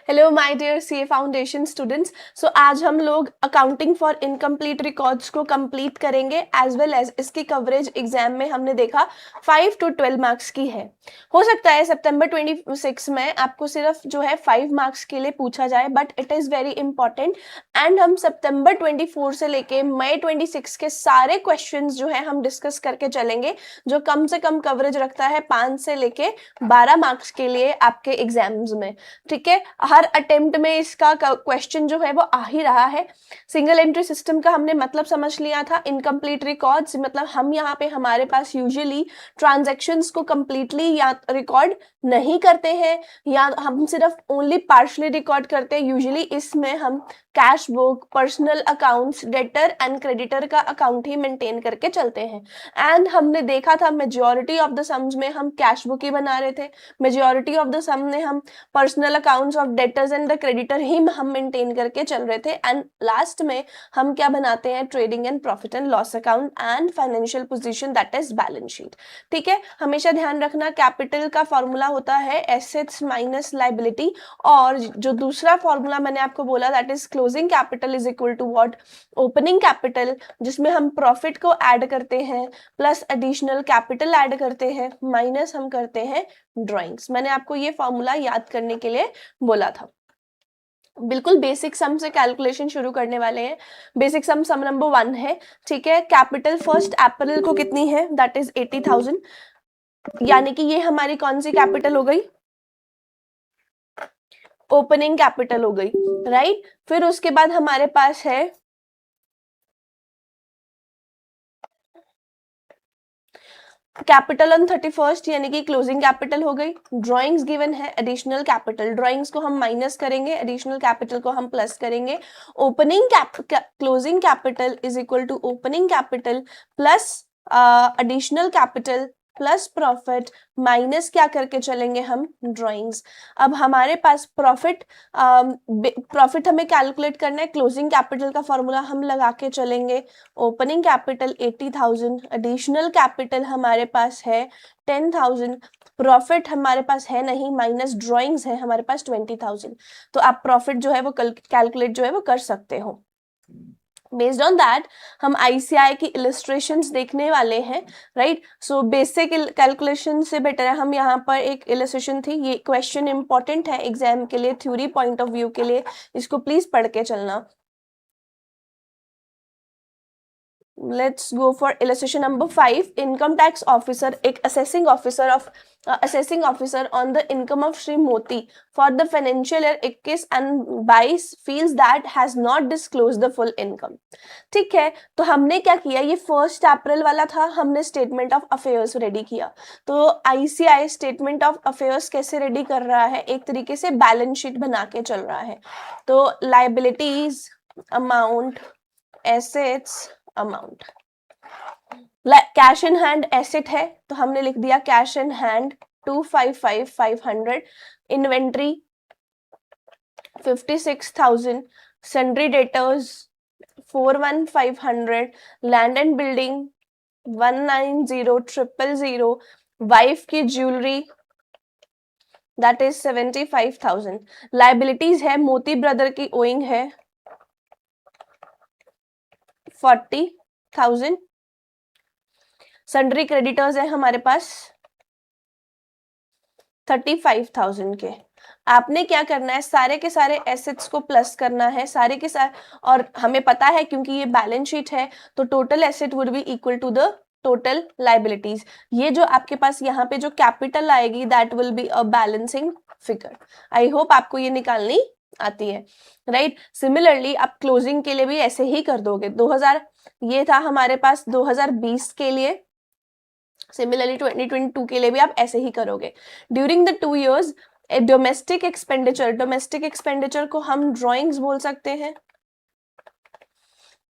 Hello my dear CA foundation students. So आज हम लोग अकाउंटिंग फॉर इनकम्प्लीट रिकॉर्ड्स को कंप्लीट करेंगे एज वेल एज इसकी कवरेज एग्जाम में हमने देखा 5 to 12 मार्क्स की है। हो सकता है सितंबर 26 में आपको सिर्फ जो है 5 मार्क्स के लिए पूछा जाए, but it is very important. And हम सितंबर 24 से लेके मई 26 के सारे क्वेश्चंस जो है हम डिस्कस करके चलेंगे, जो कम से कम कवरेज रखता है 5 से लेके 12 मार्क्स के लिए आपके एग्जाम्स में। ठीक है, हर अटेम्प्ट में इसका क्वेश्चन जो है वो आ ही रहा है। सिंगल एंट्री सिस्टम का हमने मतलब समझ लिया था। इनकम्प्लीट रिकॉर्ड्स मतलब हम यहाँ पे हमारे पास यूजुअली ट्रांजैक्शंस को कंप्लीटली या रिकॉर्ड नहीं करते हैं, या हम सिर्फ ओनली पार्शली रिकॉर्ड करते हैं। यूजुअली इसमें हम cash book, personal accounts, debtor and creditor का अकाउंट ही मेंटेन करके चलते हैं। एंड हमने देखा था मेजॉरिटी ऑफ द सम्स में हम कैश बुक ही बना रहे थे, मेजॉरिटी ऑफ द सम में हम personal accounts of debtors and the creditor ही हम मेंटेन करके चल रहे थे। एंड लास्ट में हम क्या बनाते हैं, trading and profit and loss account and financial position, that is balance sheet. ठीक है, हमेशा ध्यान रखना कैपिटल का फॉर्मूला होता है एसेट्स माइनस लाइबिलिटी, और जो दूसरा फॉर्मूला मैंने आपको बोला that is closing capital is equal to what, opening capital, जिसमें हम प्रॉफिट को ऐड करते हैं प्लस एडिशनल कैपिटल ऐड करते हैं माइनस हम करते हैं ड्राइंग्स। मैंने आपको ये फॉर्मूला याद करने के लिए बोला था। बिल्कुल बेसिक सम से कैलकुलेशन शुरू करने वाले हैं। बेसिक सम सम नंबर 1 है। ठीक है, कैपिटल फर्स्ट अप्रैल को कितनी है, दैट इज 80,000, यानी कि ये हमारी कौन सी कैपिटल हो गई, ओपनिंग कैपिटल हो गई, राइट। फिर उसके बाद हमारे पास है कैपिटल ऑन 31st, यानी कि क्लोजिंग कैपिटल हो गई। ड्राइंग्स गिवन है एडिशनल कैपिटल, ड्राइंग्स को हम माइनस करेंगे, एडिशनल कैपिटल को हम प्लस करेंगे। Opening closing capital is equal to opening capital plus additional capital plus profit minus क्या करके चलेंगे हम, ड्राइंग्स। अब हमारे पास प्रॉफिट हमें कैलकुलेट करना है। क्लोजिंग कैपिटल का फॉर्मूला हम लगा के चलेंगे, ओपनिंग कैपिटल 80,000, एडिशनल कैपिटल हमारे पास है 10,000, प्रॉफिट हमारे पास है नहीं, माइनस ड्राइंग्स है हमारे पास 20,000। तो आप प्रॉफिट जो है वो कैलकुलेट जो है वो कर सकते हो। बेस्ड ऑन दैट हम आईसीआई की इलिस्ट्रेशंस देखने वाले हैं, राइट। सो बेसिक कैलकुलेशन से बेटर है हम यहाँ पर एक इलिस्ट्रेशन थी, ये क्वेश्चन इंपॉर्टेंट है एग्जाम के लिए, थ्योरी पॉइंट ऑफ व्यू के लिए, इसको प्लीज पढ़ के चलना। Let's go for illustration number 5. Income tax officer, एक assessing officer on the income of Shri Moti for the financial year 21 and 22 feels that has not disclosed the full income. ठीक है, तो हमने क्या किया, ये 1 अप्रैल वाला था, हमने स्टेटमेंट ऑफ अफेयर्स रेडी किया। तो आईसीआई स्टेटमेंट ऑफ अफेयर्स कैसे रेडी कर रहा है, एक तरीके से बैलेंस शीट बना के चल रहा है। तो liabilities amount, assets amount, cash in hand asset है तो हमने लिख दिया cash in hand 255,500, inventory 56,000, sundry debtors 41,500, land and building 190,000, wife की ज्वेलरी दैट इज 75,000। लाइबिलिटीज है मोती ब्रदर की ओइंग है 40,000, सन्ड्री क्रेडिटर्स है हमारे पास 35,000 के। आपने क्या करना है, सारे के सारे एसेट्स को प्लस करना है, सारे के सारे, और हमें पता है क्योंकि ये बैलेंस शीट है तो total asset would be equal to the total liabilities. ये जो आपके पास यहाँ पे जो कैपिटल आएगी that will be a balancing figure. I hope आपको ये निकालनी आती है, राइट। सिमिलरली आप क्लोजिंग के लिए भी ऐसे ही कर दोगे। 2000 ये था हमारे पास 2020 के लिए, सिमिलरली 2022 के लिए भी आप ऐसे ही करोगे। During the 2 years domestic expenditure को हम ड्रॉइंग्स बोल सकते हैं।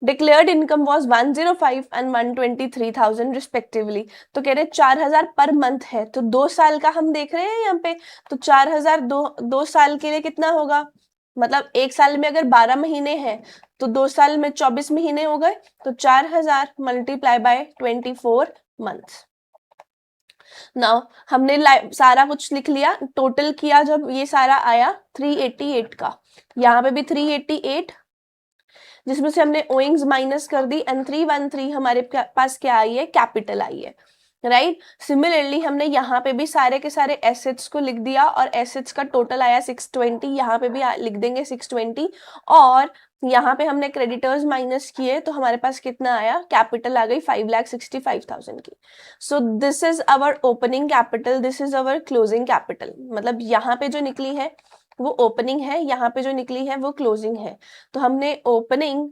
Declared income was 105 and 123,000 respectively. तो कह रहे 4,000 पर मंथ है, तो 2 साल का हम देख रहे हैं यहाँ पे, तो 4,000 दो साल के लिए कितना होगा, मतलब 1 साल में अगर 12 महीने हैं तो 2 साल में 24 महीने हो गए, तो 4,000 मल्टीप्लाई बाय 24 मंथ्स। नाउ हमने सारा कुछ लिख लिया, टोटल किया जब ये सारा आया 388 का, यहाँ पे भी 388, जिसमें से हमने ओइंग्स माइनस कर दी एंड 313 हमारे पास क्या आई है, कैपिटल आई है, राइट। सिमिलरली हमने यहाँ पे भी सारे के सारे एसेट्स को लिख दिया और एसेट्स का टोटल आया 620, यहाँ पे भी लिख देंगे 620, और यहाँ पे हमने क्रेडिटर्स माइनस किए तो हमारे पास कितना आया, कैपिटल आ गई 5,65,000 की। So this is our opening capital, this is our closing capital, मतलब यहाँ पे जो निकली है वो ओपनिंग है, यहाँ पे जो निकली है वो क्लोजिंग है। तो हमने ओपनिंग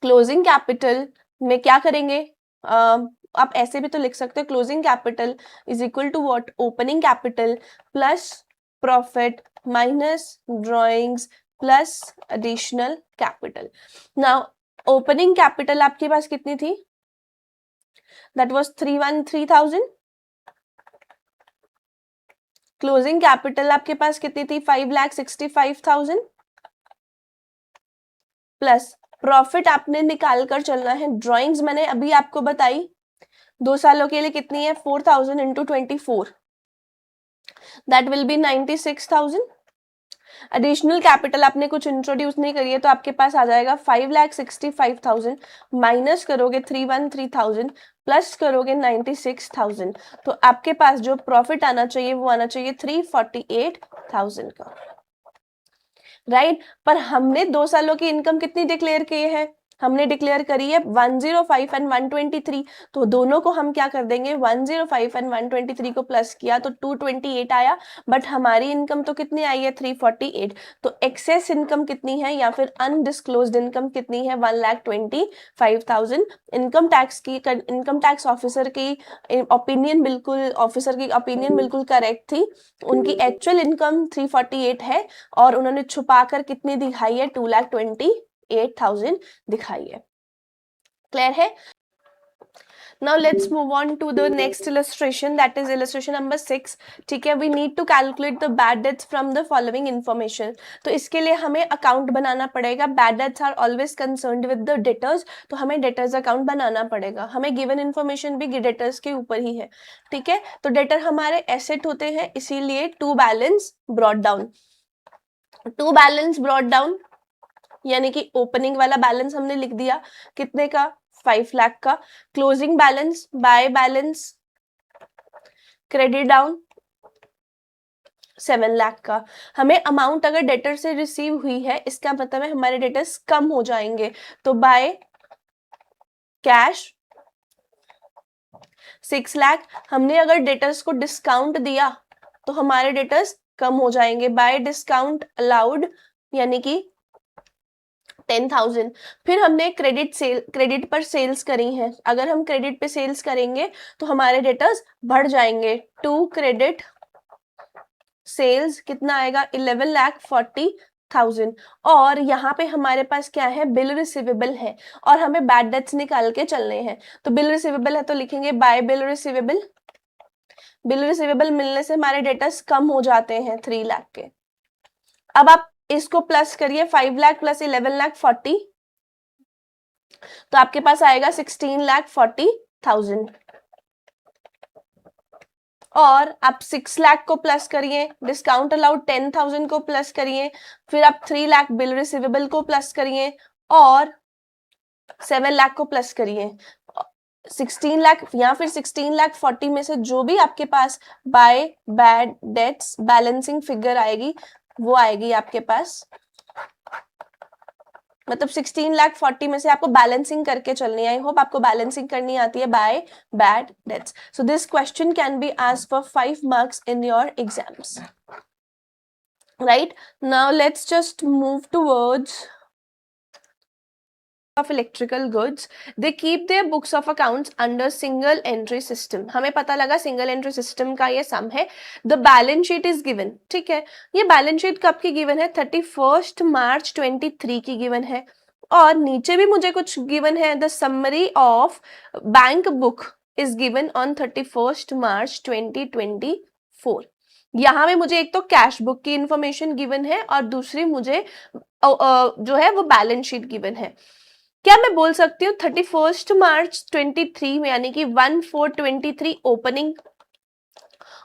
क्लोजिंग कैपिटल में क्या करेंगे, आप ऐसे भी तो लिख सकते हो, closing capital is equal to what, opening capital plus profit minus drawings plus additional capital. Now opening capital आपके पास कितनी थी, दैट वाज 313,000। क्लोजिंग कैपिटल आपके पास कितनी थी, 5,65,000 प्लस प्रॉफिट आपने निकाल कर चलना है। ड्रॉइंग्स मैंने अभी आपको बताई 2 सालों के लिए कितनी है, 4,000 into 24, that will B 96,000। Additional capital आपने कुछ इंट्रोड्यूस नहीं करी है तो आपके पास आ जाएगा 5,65,000, माइनस करोगे 313,000 प्लस करोगे 96,000, तो आपके पास जो प्रॉफिट आना चाहिए वो आना चाहिए 348,000 का, राइट। पर हमने 2 सालों की इनकम कितनी डिक्लेयर की है, हमने डिक्लेयर करी है 105 एंड 123, तो दोनों को हम क्या कर देंगे, 105 एंड 123 को प्लस किया तो 228 आया, बट हमारी इनकम तो कितनी आई है, 348। तो एक्सेस इनकम कितनी है या फिर अनडिस्क्लोज्ड इनकम कितनी है, 1,25,000। इनकम टैक्स ऑफिसर की ओपिनियन बिल्कुल करेक्ट थी, उनकी एक्चुअल इनकम 348 है और उन्होंने छुपाकर कितनी दिखाई है, 2,28,000 दिखाई है। क्लियर है। Now let's move on to the next illustration, that is illustration number 6। ठीक है, we need to calculate the bad debts from the following information। तो इसके लिए हमें अकाउंट बनाना पड़ेगा। bad debts are always concerned with the debtors, तो हमें debtors account बनाना पड़ेगा। हमें given information भी debtors के ऊपर ही है, ठीक है। तो debtor हमारे एसेट होते हैं, इसीलिए to balance brought down, to balance brought down यानी कि ओपनिंग वाला बैलेंस हमने लिख दिया कितने का, 5 लाख का। Closing balance bye balance credit down 7 lakh का। हमें अमाउंट अगर डेटर से रिसीव हुई है इसका मतलब है हमारे डेटर्स कम हो जाएंगे, तो बाय कैश 6 लाख। हमने अगर डेटर्स को डिस्काउंट दिया तो हमारे डेटर्स कम हो जाएंगे, बाय डिस्काउंट अलाउड यानी कि 10,000। फिर हमने क्रेडिट पर सेल्स करी है, अगर हम क्रेडिट पे सेल्स करेंगे तो हमारे डेटर्स बढ़ जाएंगे, टू क्रेडिट सेल्स कितना आएगा, 11,40,000। और यहाँ पे हमारे पास क्या है, बिल रिसीवेबल है और हमें बैड डेट्स निकाल के चलने हैं। तो बिल रिसीवेबल है तो लिखेंगे bye bill receivable. Bill receivable मिलने से हमारे डेटर्स कम हो जाते हैं 3 लाख के। अब आप इसको प्लस करिए, 5 लाख प्लस 11,40,000, तो आपके पास आएगा 16,40,000। और आप 6 लाख को प्लस करिए, डिस्काउंट अलाउड 10,000 को प्लस करिए, फिर आप 3 लाख बिल रिसीवेबल को प्लस करिए और 7 लाख को प्लस करिए। 16 लाख या फिर 16,40,000 में से जो भी आपके पास by bad debts balancing figure आएगी वो आएगी आपके पास, मतलब 16,40,000 में से आपको बैलेंसिंग करके चलनी है। आई होप आपको बैलेंसिंग करनी आती है bye bad dates. So this question can be asked for 5 marks in your exams, right. Now let's just move towards of electrical goods, they keep their books of accounts under single entry system। हमें पता लगा single entry system का ये सम है। the balance sheet is given, ठीक है, ये balance sheet कब की गिवन है, 31 मार्च 23 की गिवन है। और नीचे भी मुझे कुछ गिवन है, the summary of bank book is given on 31 मार्च 2024। यहाँ में मुझे एक तो कैश बुक की इंफॉर्मेशन गिवन है और दूसरी मुझे जो है वो बैलेंस शीट गिवन है। क्या मैं बोल सकती हूँ 31 मार्च 23 में, यानी कि 1/4/23 ओपनिंग,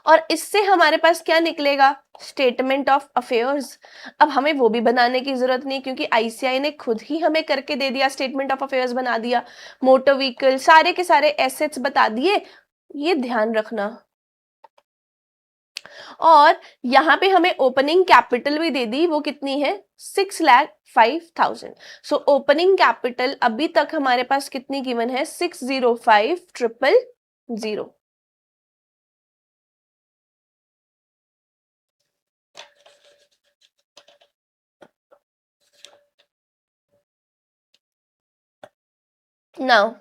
और इससे हमारे पास क्या निकलेगा, स्टेटमेंट ऑफ अफेयर्स। अब हमें वो भी बनाने की जरूरत नहीं, क्योंकि आईसीआई ने खुद ही हमें करके दे दिया, स्टेटमेंट ऑफ अफेयर्स बना दिया, मोटर व्हीकल सारे के सारे एसेट्स बता दिए, ये ध्यान रखना। और यहाँ पे हमें ओपनिंग कैपिटल भी दे दी, वो कितनी है, 6,05,000। सो ओपनिंग कैपिटल अभी तक हमारे पास कितनी गिवन है, 605,000। Now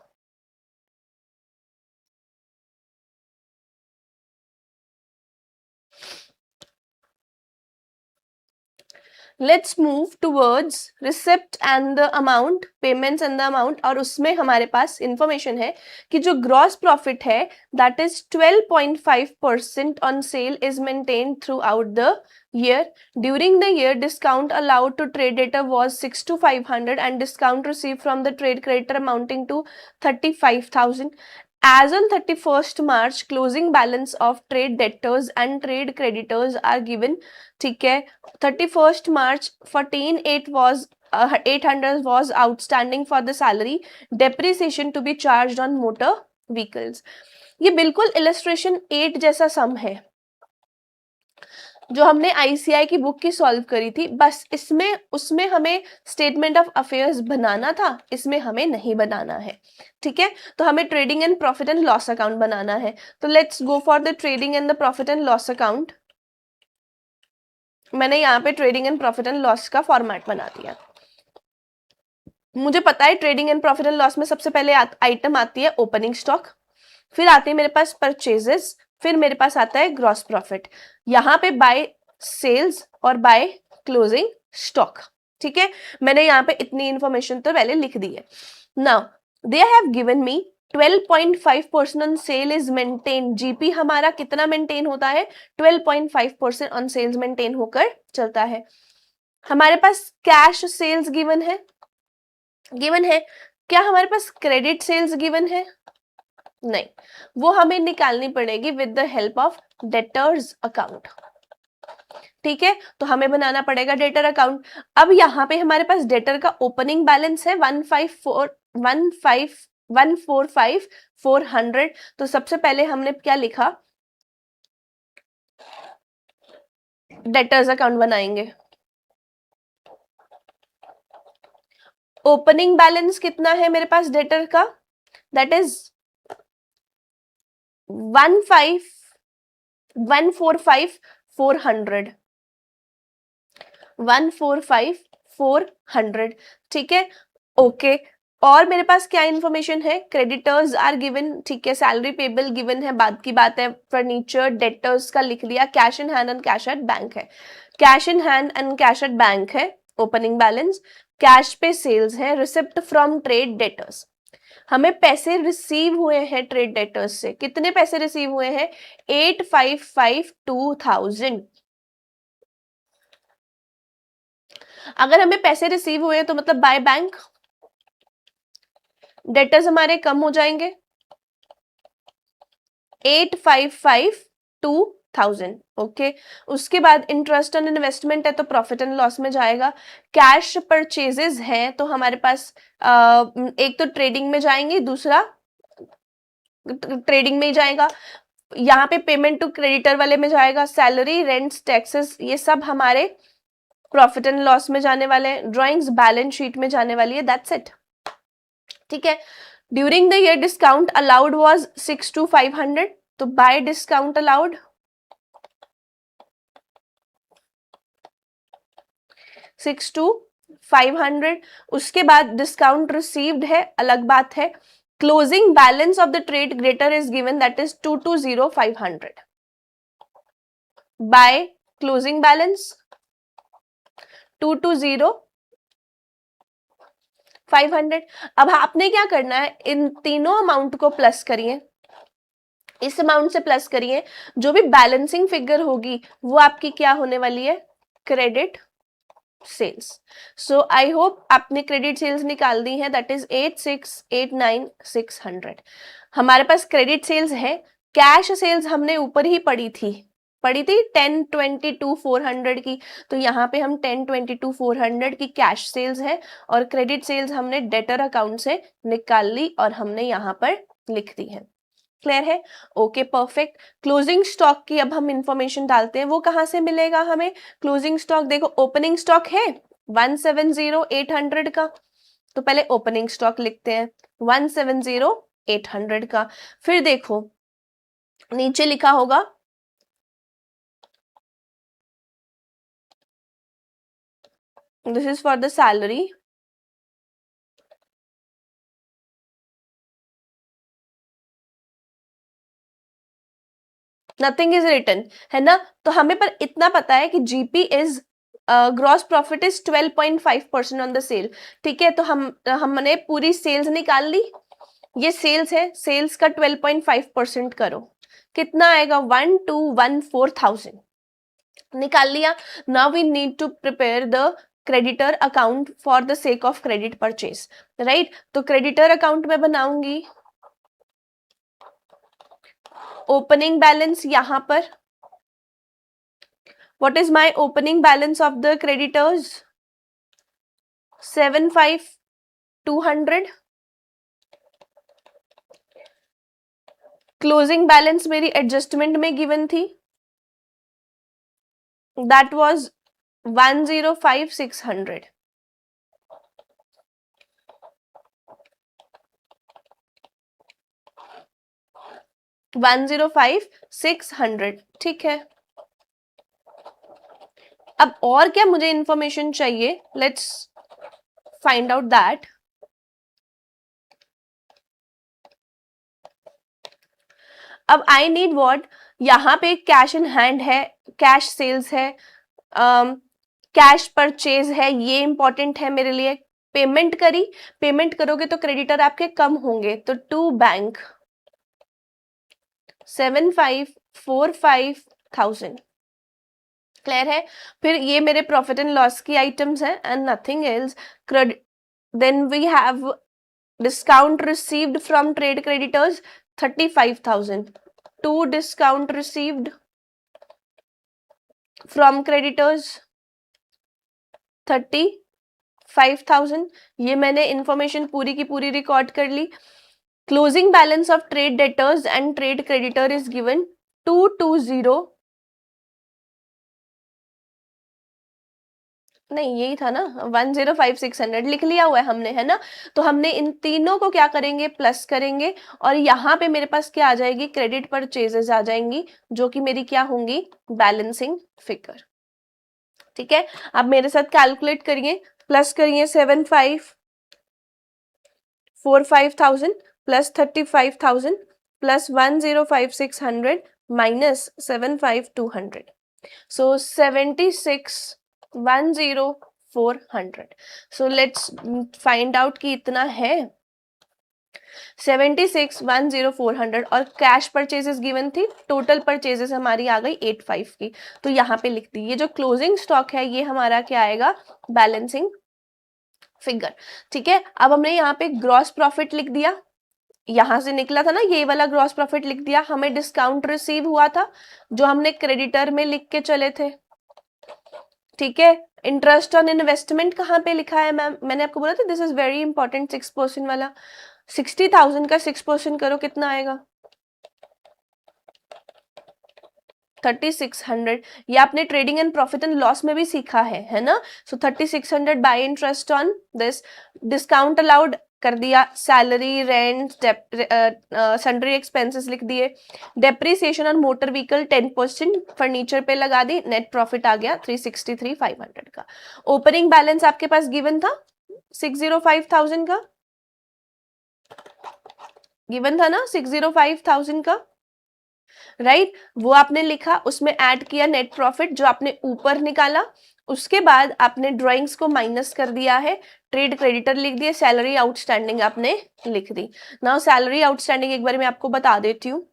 let's move towards receipt and the amount, payments and the amount. और उसमें हमारे पास इंफॉर्मेशन है कि जो ग्रॉस प्रॉफिट है that is 12.5% on sale is maintained through out the year. During the year, discount allowed to trade debtor was 6 to 500 and discount received from the trade creditor amounting to 35,000. As on 31st March, closing balance of trade debtors and trade creditors are given. ठीक है, 31st March 14,800 was 800 was outstanding for the salary, depreciation to be charged on motor vehicles. ये बिल्कुल illustration 8 जैसा सम है जो हमने ICI की book की सॉल्व करी थी, बस इसमें उसमें हमें स्टेटमेंट ऑफ अफेयर्स बनाना था, इसमें हमें नहीं बनाना है। ठीक है, तो हमें trading and profit and loss account बनाना है। तो let's go for the trading and the profit and loss account. मैंने यहाँ पे trading and profit and loss का फॉर्मेट बना दिया। मुझे पता है trading and profit and loss में सबसे पहले आइटम आती है ओपनिंग स्टॉक, फिर आती है मेरे पास परचेजेस, फिर मेरे पास आता है ग्रॉस प्रॉफिट, यहाँ पे बाय सेल्स और बाय क्लोजिंग स्टॉक। ठीक है, मैंने यहाँ पे इतनी इंफॉर्मेशन तो पहले लिख दी है। Now they have given me 12.5% on sale is maintain. GP हमारा कितना मेंटेन होता है, 12.5% ऑन सेल्स मेंटेन होकर चलता है। हमारे पास कैश सेल्स गिवन है, क्या हमारे पास क्रेडिट सेल्स गिवन है, नहीं, वो हमें निकालनी पड़ेगी with the help of debtors account. ठीक है, तो हमें बनाना पड़ेगा डेटर अकाउंट। अब यहाँ पे हमारे पास डेटर का ओपनिंग बैलेंस है 145,400। तो सबसे पहले हमने क्या लिखा, डेटर्स अकाउंट बनाएंगे। ओपनिंग बैलेंस कितना है मेरे पास डेटर का, दैट इज 145,400, 145,400। ठीक है, ओके। और मेरे पास क्या इंफॉर्मेशन है, क्रेडिटर्स आर गिवन, ठीक है, सैलरी पेबल गिवन है, बाद की बात है, फर्नीचर डेटर्स का लिख लिया, cash in hand and cash at bank है, cash in hand and cash at bank है ओपनिंग बैलेंस, कैश पे सेल्स है, रिसिप्ट फ्रॉम ट्रेड डेटर्स, हमें पैसे रिसीव हुए हैं ट्रेड डेटर्स से, कितने पैसे रिसीव हुए हैं, 8,552,000। अगर हमें पैसे रिसीव हुए तो मतलब बाय बैंक, डेटर्स हमारे कम हो जाएंगे 8,552,000। ओके, उसके बाद इंटरेस्ट ऑन इन्वेस्टमेंट है तो प्रॉफिट एंड लॉस में जाएगा, कैश परचेजेस हैं तो हमारे पास एक तो ट्रेडिंग में जाएंगे, दूसरा ट्रेडिंग में ही जाएगा, यहाँ पे पेमेंट टू क्रेडिटर वाले में जाएगा, सैलरी रेंट्स टैक्सेस ये सब हमारे प्रॉफिट एंड लॉस में जाने वाले हैं, ड्राइंग्स बैलेंस शीट में जाने वाली है, दैट्स इट। ठीक है, during the year discount allowed was 6 to 500, तो बाय डिस्काउंट अलाउड 6 to 500। उसके बाद डिस्काउंट रिसीव्ड है, अलग बात है, closing balance of the trade creditor is given that is 220,500 by closing balance 220,500। अब आपने क्या करना है, इन तीनों अमाउंट को प्लस करिए, इस अमाउंट से प्लस करिए, जो भी बैलेंसिंग फिगर होगी वो आपकी क्या होने वाली है, credit sales. So I hope आपने क्रेडिट सेल्स निकाल दी है, दैट इज 8689,600। हमारे पास क्रेडिट सेल्स है। कैश सेल्स हमने ऊपर ही पढ़ी थी 1022,400 की, तो यहाँ पे हम 1022,400 की कैश सेल्स है और क्रेडिट सेल्स हमने डेटर अकाउंट से निकाल ली और हमने यहाँ पर लिख दी है। क्लियर है? Okay perfect. क्लोजिंग स्टॉक की अब हम इंफॉर्मेशन डालते हैं, वो कहाँ से मिलेगा हमें? क्लोजिंग स्टॉक देखो, ओपनिंग स्टॉक है 170,800 का, तो पहले ओपनिंग स्टॉक लिखते हैं 170,800 का। फिर देखो नीचे लिखा होगा this is for the salary, nothing is written, है ना? तो हमें पर इतना पता है कि GP is gross profit is 12.5% on the sale. ठीक है, तो हमने पूरी सेल्स निकाल ली, ये सेल्स है, सेल्स का 12.5% करो, कितना आएगा? 1,214,000 निकाल लिया। Now we need to prepare the creditor account for the sake of credit purchase, right? तो क्रेडिटर अकाउंट में बनाऊंगी ओपनिंग बैलेंस, यहां पर what is my opening balance of the creditors? 75,200। Closing balance मेरी एडजस्टमेंट में गिवन थी, that was 105,600। 105,600, ठीक है। अब और क्या मुझे इंफॉर्मेशन चाहिए? Let's find out that. अब आई नीड व्हाट, यहाँ पे कैश इन हैंड है, कैश सेल्स है, कैश परचेज है, ये इंपॉर्टेंट है मेरे लिए। पेमेंट करी, पेमेंट करोगे तो क्रेडिटर आपके कम होंगे, तो टू बैंक 75,45,000। क्लियर है? फिर ये मेरे प्रॉफिट एंड लॉस की आइटम्स हैं and nothing else. Then we have discount received from trade creditors 35,000, to discount received from creditors 35,000। ये मैंने इंफॉर्मेशन पूरी की पूरी रिकॉर्ड कर ली। Closing balance of trade debtors and trade creditor is given 220, नहीं यही था ना, 105,600 लिख लिया हुआ है हमने, है ना? तो हमने इन तीनों को क्या करेंगे? प्लस करेंगे और यहाँ पे मेरे पास क्या आ जाएगी? क्रेडिट परचेजेस आ जाएंगी, जो कि मेरी क्या होंगी? Balancing figure. ठीक है, अब मेरे साथ कैलकुलेट करिए, प्लस करिए 75,45,000 plus 35,000 plus 105,600 minus 75,200, so 76,10400। So let's find out कि इतना है 76,10400 और कैश परचेजेस गिवन थी, टोटल परचेजेस हमारी आ गई 85 की, तो यहाँ पे लिख दी। ये जो क्लोजिंग स्टॉक है ये हमारा क्या आएगा? Balancing figure. ठीक है, अब हमने यहाँ पे ग्रॉस प्रॉफिट लिख दिया, यहां से निकला था ना ये वाला ग्रॉस प्रॉफिट लिख दिया। हमें डिस्काउंट रिसीव हुआ था जो हमने क्रेडिटर में लिख के चले थे। ठीक है, इंटरेस्ट ऑन इन्वेस्टमेंट कहाँ पे लिखा है मैम? मैंने आपको बोला था दिस इज वेरी इंपॉर्टेंट, 6% वाला। 60,000 का 6% करो, कितना आएगा? 3,600। ये आपने trading and profit and loss में भी सीखा है ना? सो 3,600 bye interest on this, discount allowed कर दिया, सैलरी, रेंट, सन्ड्री एक्सपेंसेस लिख दिए, depreciation on motor vehicle 10% furniture पे लगा दी, नेट प्रॉफिट आ गया 363,500 का। ओपनिंग बैलेंस आपके पास गिवन था 605,000 का, गिवन था ना 605,000 का, राइट? वो आपने लिखा, उसमें ऐड किया नेट प्रॉफिट जो आपने ऊपर निकाला, उसके बाद आपने ड्राइंग्स को माइनस कर दिया है, ट्रेड क्रेडिटर लिख दिए, सैलरी आउटस्टैंडिंग आपने लिख दी। नाउ सैलरी आउटस्टैंडिंग एक बार मैं आपको बता देती हूँ।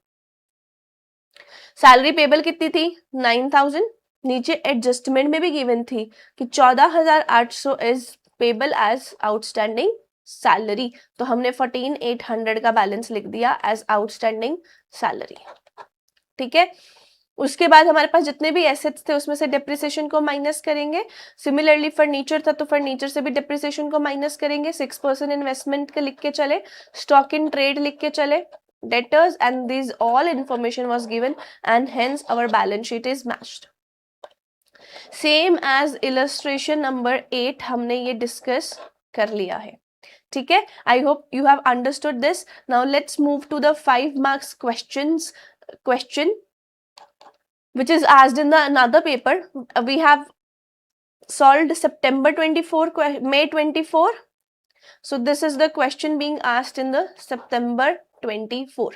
सैलरी पेबल कितनी थी? 9,000, नीचे एडजस्टमेंट में भी गिवन थी कि 14,800 is payable as outstanding salary, तो हमने 14,800 का बैलेंस लिख दिया एज आउटस्टैंडिंग सैलरी। ठीक है, उसके बाद हमारे पास जितने भी एसेट्स थे उसमें से डिप्रिसिएशन को माइनस करेंगे। सिमिलरली फर्नीचर था तो फर्नीचर से भी डिप्रिसिएशन को माइनस करेंगे। 6% इन्वेस्टमेंट का लिख के चले, स्टॉक इन ट्रेड लिख के चले, debtors, and this all information was given and hence our balance sheet is matched. Same as illustration number 8 हमने ये डिस्कस कर लिया है। ठीक है, I hope you have understood this. Now let's move to the 5 marks question which is asked in the another paper. We have solved September 24, May 24. So this is the question being asked in the September 24.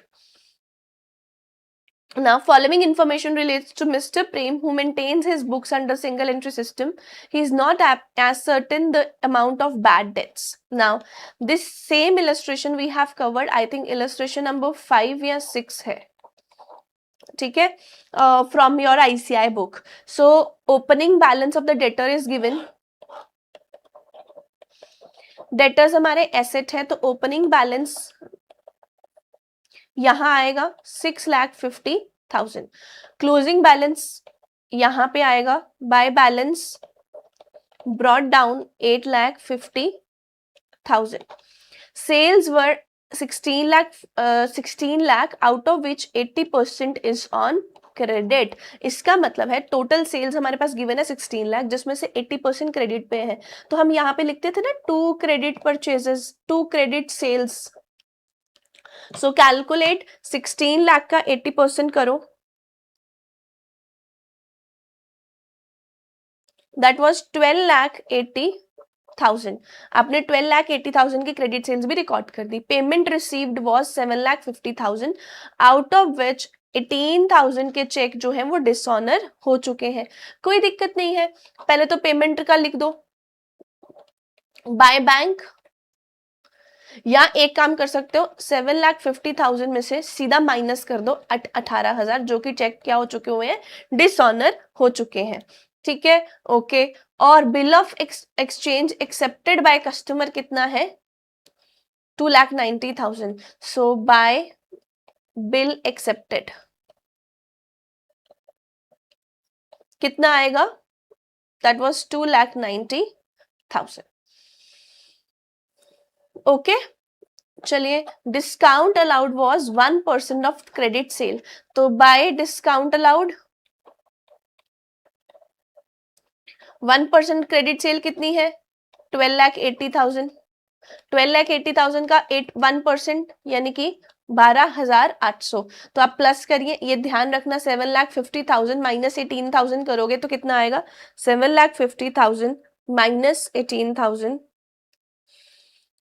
Now following information relates to Mr. Prem, who maintains his books under single entry system. He is not as certain the amount of bad debts. Now this same illustration we have covered, I think illustration number 5 या 6 है, ठीक है, from your ICI book. So opening balance of the debtor is given. Debtors हमारे asset है तो opening balance यहां आएगा 6,50,000. Closing balance यहां पे आएगा by balance brought down 8,50,000. Sales were 16 lakh out of which 80% is on credit. इसका मतलब है टोटल सेल्स हमारे पास गिवन है 16 लाख, जिसमें से 80% क्रेडिट पे है. तो हम यहाँ पे लिखते थे ना 2 credit purchases, 2 credit sales. So calculate 16 lakh का 80% करो, दैट वाज 12,80,000. आपने 12,80,000 की क्रेडिट सेल्स भी रिकॉर्ड कर दी. Payment received was 7,50,000 out of which 18,000 के चेक जो है वो डिसऑनर हो चुके हैं. कोई दिक्कत नहीं है, पहले तो पेमेंट का लिख दो बाय बैंक, या एक काम कर सकते हो 7,50,000 में से सीधा माइनस कर दो 18,000 जो कि चेक क्या हो चुके हुए हैं, डिसऑनर हो चुके हैं. ठीक है, ओके. और bill of exchange accepted by customer कितना है, 2,90,000. सो बाय बिल एक्सेप्टेड कितना आएगा, दैट वाज 2,90,000. ओके, चलिए. Discount allowed was 1% of credit sale, तो by discount allowed 1% credit sale कितनी है, 12,80,000. 12,80,000 का 1% यानी कि 12,800. तो आप प्लस करिए, ये ध्यान रखना 7,50,000 माइनस 18,000 करोगे तो कितना आएगा, 7,50,000 minus 18,000,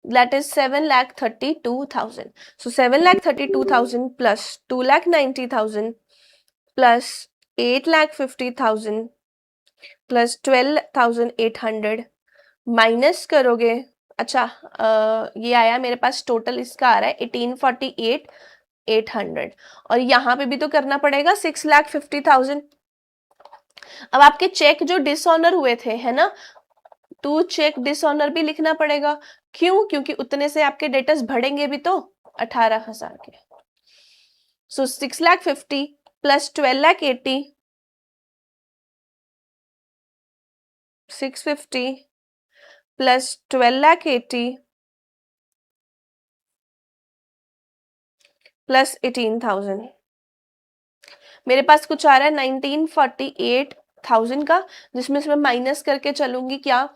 that is 7,32,000. So 7,32,000 plus 2,90,000 plus 8,50,000 plus 12,800 minus करोगे. अच्छा, ये आया मेरे पास टोटल, इसका आ रहा है 18,48,800. और यहाँ पे भी तो करना पड़ेगा 6,50,000. अब आपके चेक जो डिसऑनर हुए थे है ना, टू चेक डिसऑनर भी लिखना पड़ेगा. क्यों, क्योंकि उतने से आपके डेटर्स बढ़ेंगे भी तो 18,000 के. सो 6,50,000 प्लस 12,80,000, 650 प्लस 12,80,000 प्लस 18,000. मेरे पास कुछ आ रहा है 19,48,000 का, जिसमें से मैं माइनस करके चलूंगी क्या,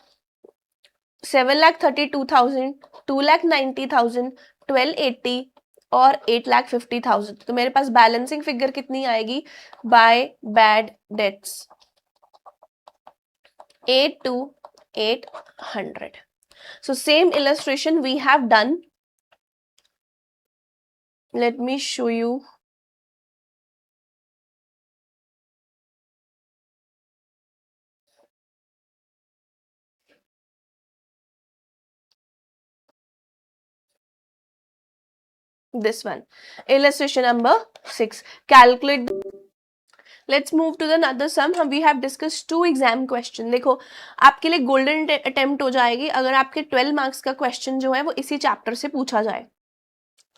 7,32,000, 2,90,000, 12,80,000 और 8,50,000. तो मेरे पास बैलेंसिंग फिगर कितनी आएगी, bye bad dates 8,800. So same illustration we have done. Let me show you. This one, illustration number 6. Calculate. Let's move to the another sum. हम we have discuss 2 exam question. देखो आपके लिए golden attempt हो जाएगी अगर आपके 12 marks का question जो है वो इसी चैप्टर से पूछा जाए.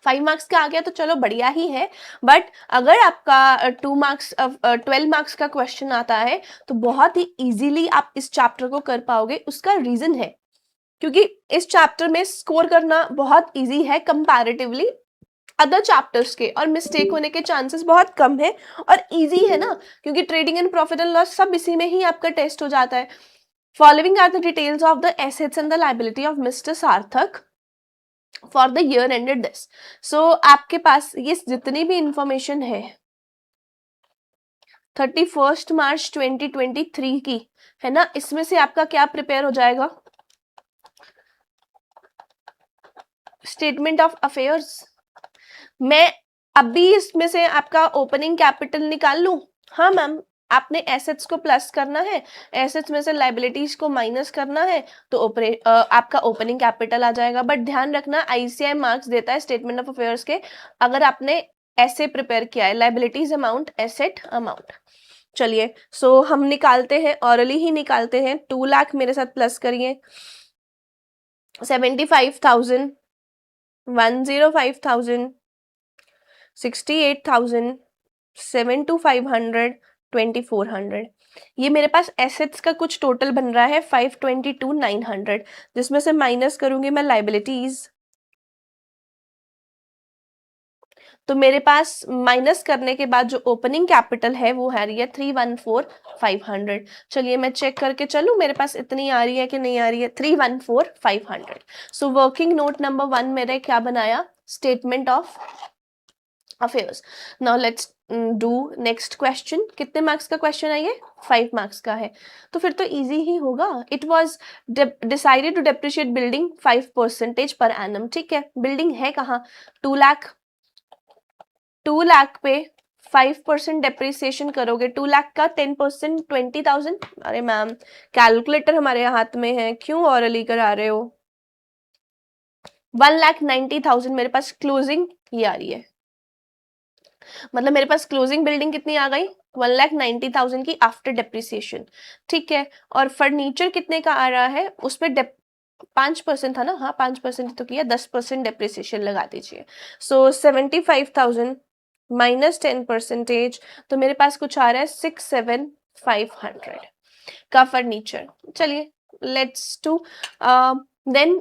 5 मार्क्स का आ गया तो चलो बढ़िया ही है, बट अगर आपका 12 मार्क्स का क्वेश्चन आता है तो बहुत ही इजीली आप इस चैप्टर को कर पाओगे. उसका रीजन है क्योंकि इस चैप्टर में स्कोर करना बहुत इजी है कंपैरेटिवली अदर चैप्टर्स के, और मिस्टेक होने के चांसेस बहुत कम है और इजी है ना, क्योंकि trading and profit and loss सब इसी में ही आपका टेस्ट हो जाता है. Following are the details of the assets and the liability of mister Sarthak for the year ended this. So आपके पास ये जितनी भी इंफॉर्मेशन है 31 मार्च 2023 की है ना, इसमें से आपका क्या प्रिपेयर हो जाएगा? Statement of affairs. मैं अभी इसमें से आपका ओपनिंग कैपिटल निकाल लूं? हाँ मैम, आपने एसेट्स को प्लस करना है, एसेट्स में से लाइबिलिटीज को माइनस करना है, तो आपका ओपनिंग कैपिटल आ जाएगा. बट ध्यान रखना आईसीआई मार्क्स देता है स्टेटमेंट ऑफ अफेयर्स के अगर आपने ऐसे प्रिपेयर किया है, लाइबिलिटीज अमाउंट, एसेट अमाउंट. चलिए सो हम निकालते हैं, ऑरली ही निकालते हैं. 2 लाख मेरे साथ प्लस करिए. 75,000, 105,000, 68,000, 7,500, 2,400. ये मेरे पास एसेट्स का कुछ टोटल बन रहा है 522,900, जिसमें से माइनस करूंगी मैं लाइबिलिटीज, तो मेरे पास माइनस करने के बाद जो ओपनिंग कैपिटल है वो है रही है 314,500. चलिए मैं चेक करके चलूं मेरे पास इतनी आ रही है कि नहीं आ रही है. 314,500. सो वर्किंग नोट नंबर 1 मेरे क्या बनाया? Statement of affairs. Now let's do next question. कितने मार्क्स का क्वेश्चन है ये? 5 मार्क्स का है, तो फिर तो इजी ही होगा. It was decided to depreciate building 5% per annum. ठीक है, बिल्डिंग है कहाँ? 2 लाख. 2 लाख पे 5% डेप्रिसिएशन करोगे, 2 लाख का 10% 20,000. अरे मैम कैलकुलेटर हमारे हाथ में है, क्यों ऑरली करा रहे हो? 1,90,000 मेरे पास क्लोजिंग ये आ रही है, मतलब मेरे पास क्लोजिंग बिल्डिंग कितनी आ गई? 1,90,000 की आफ्टर डेप्रिसिएशन. ठीक है, और फर्नीचर कितने का आ रहा है? उस पर 5% था ना, हाँ 5% तो किया, 10% डेप्रिसिएशन लगा दीजिए. सो 75,000 माइनस 10%, तो मेरे पास कुछ आ रहा है 6,7,500 का फर्नीचर. चलिए let's to then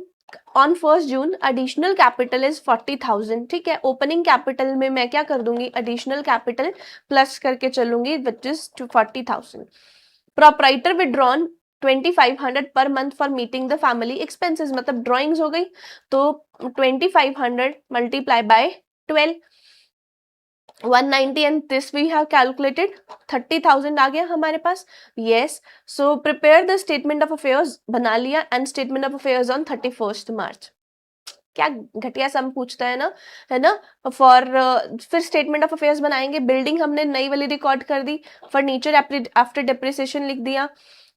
on 1 June additional capital is 40,000. ठीक है, ओपनिंग कैपिटल में मैं क्या कर दूंगी? एडिशनल कैपिटल प्लस करके चलूंगी which is 40,000. Proprietor withdrawn 2,500 per month for meeting the family expenses, मतलब ड्रॉइंग्स हो गई, तो 2,500 multiply by 12, 190, and this we have calculated 30,000 आ गया हमारे पास. Yes, so prepare the statement of affairs बना लिया and statement of affairs on 31 March. क्या घटिया सम पूछता है ना, है ना. फॉर फिर स्टेटमेंट ऑफ अफेयर्स बनाएंगे. बिल्डिंग हमने नई वाली रिकॉर्ड कर दी, फर्नीचर आफ्टर डेप्रिसिएशन लिख दिया.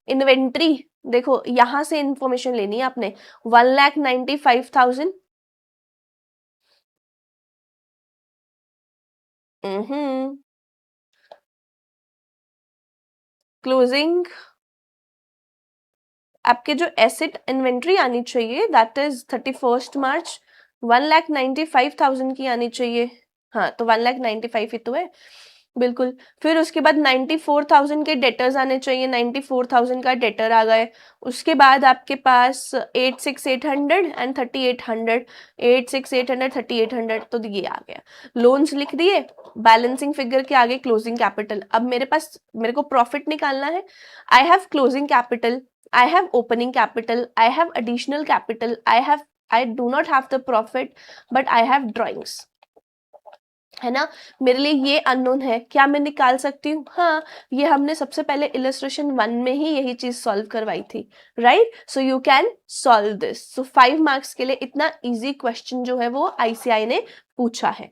इन्वेंट्री देखो यहां से इंफॉर्मेशन लेनी है आपने. 1,95,000. क्लोजिंग आपके जो एसेट इन्वेंट्री आनी चाहिए दैट इज 31 मार्च, 1,95,000 की आनी चाहिए. हाँ तो 1,95,000 ही तो है, बिल्कुल. फिर उसके बाद 94,000 के डेटर्स आने चाहिए, 94,000 का डेटर आ गए. उसके बाद आपके पास 86,800 एंड 3,800, 86,800, 3,800, तो ये आ गया. लोन्स लिख दिए, बैलेंसिंग फिगर के आगे क्लोजिंग कैपिटल. अब मेरे को प्रॉफिट निकालना है. I have closing capital, I have opening capital, I have additional capital, I do not have the profit, but I have drawings. है ना, मेरे लिए ये अननोन है, क्या मैं निकाल सकती हूँ? हाँ, ये हमने सबसे पहले इलस्ट्रेशन 1 में ही यही चीज सॉल्व करवाई थी, right. So you can solve this. So 5 marks के लिए इतना इजी क्वेश्चन जो है वो आईसीआई ने पूछा है.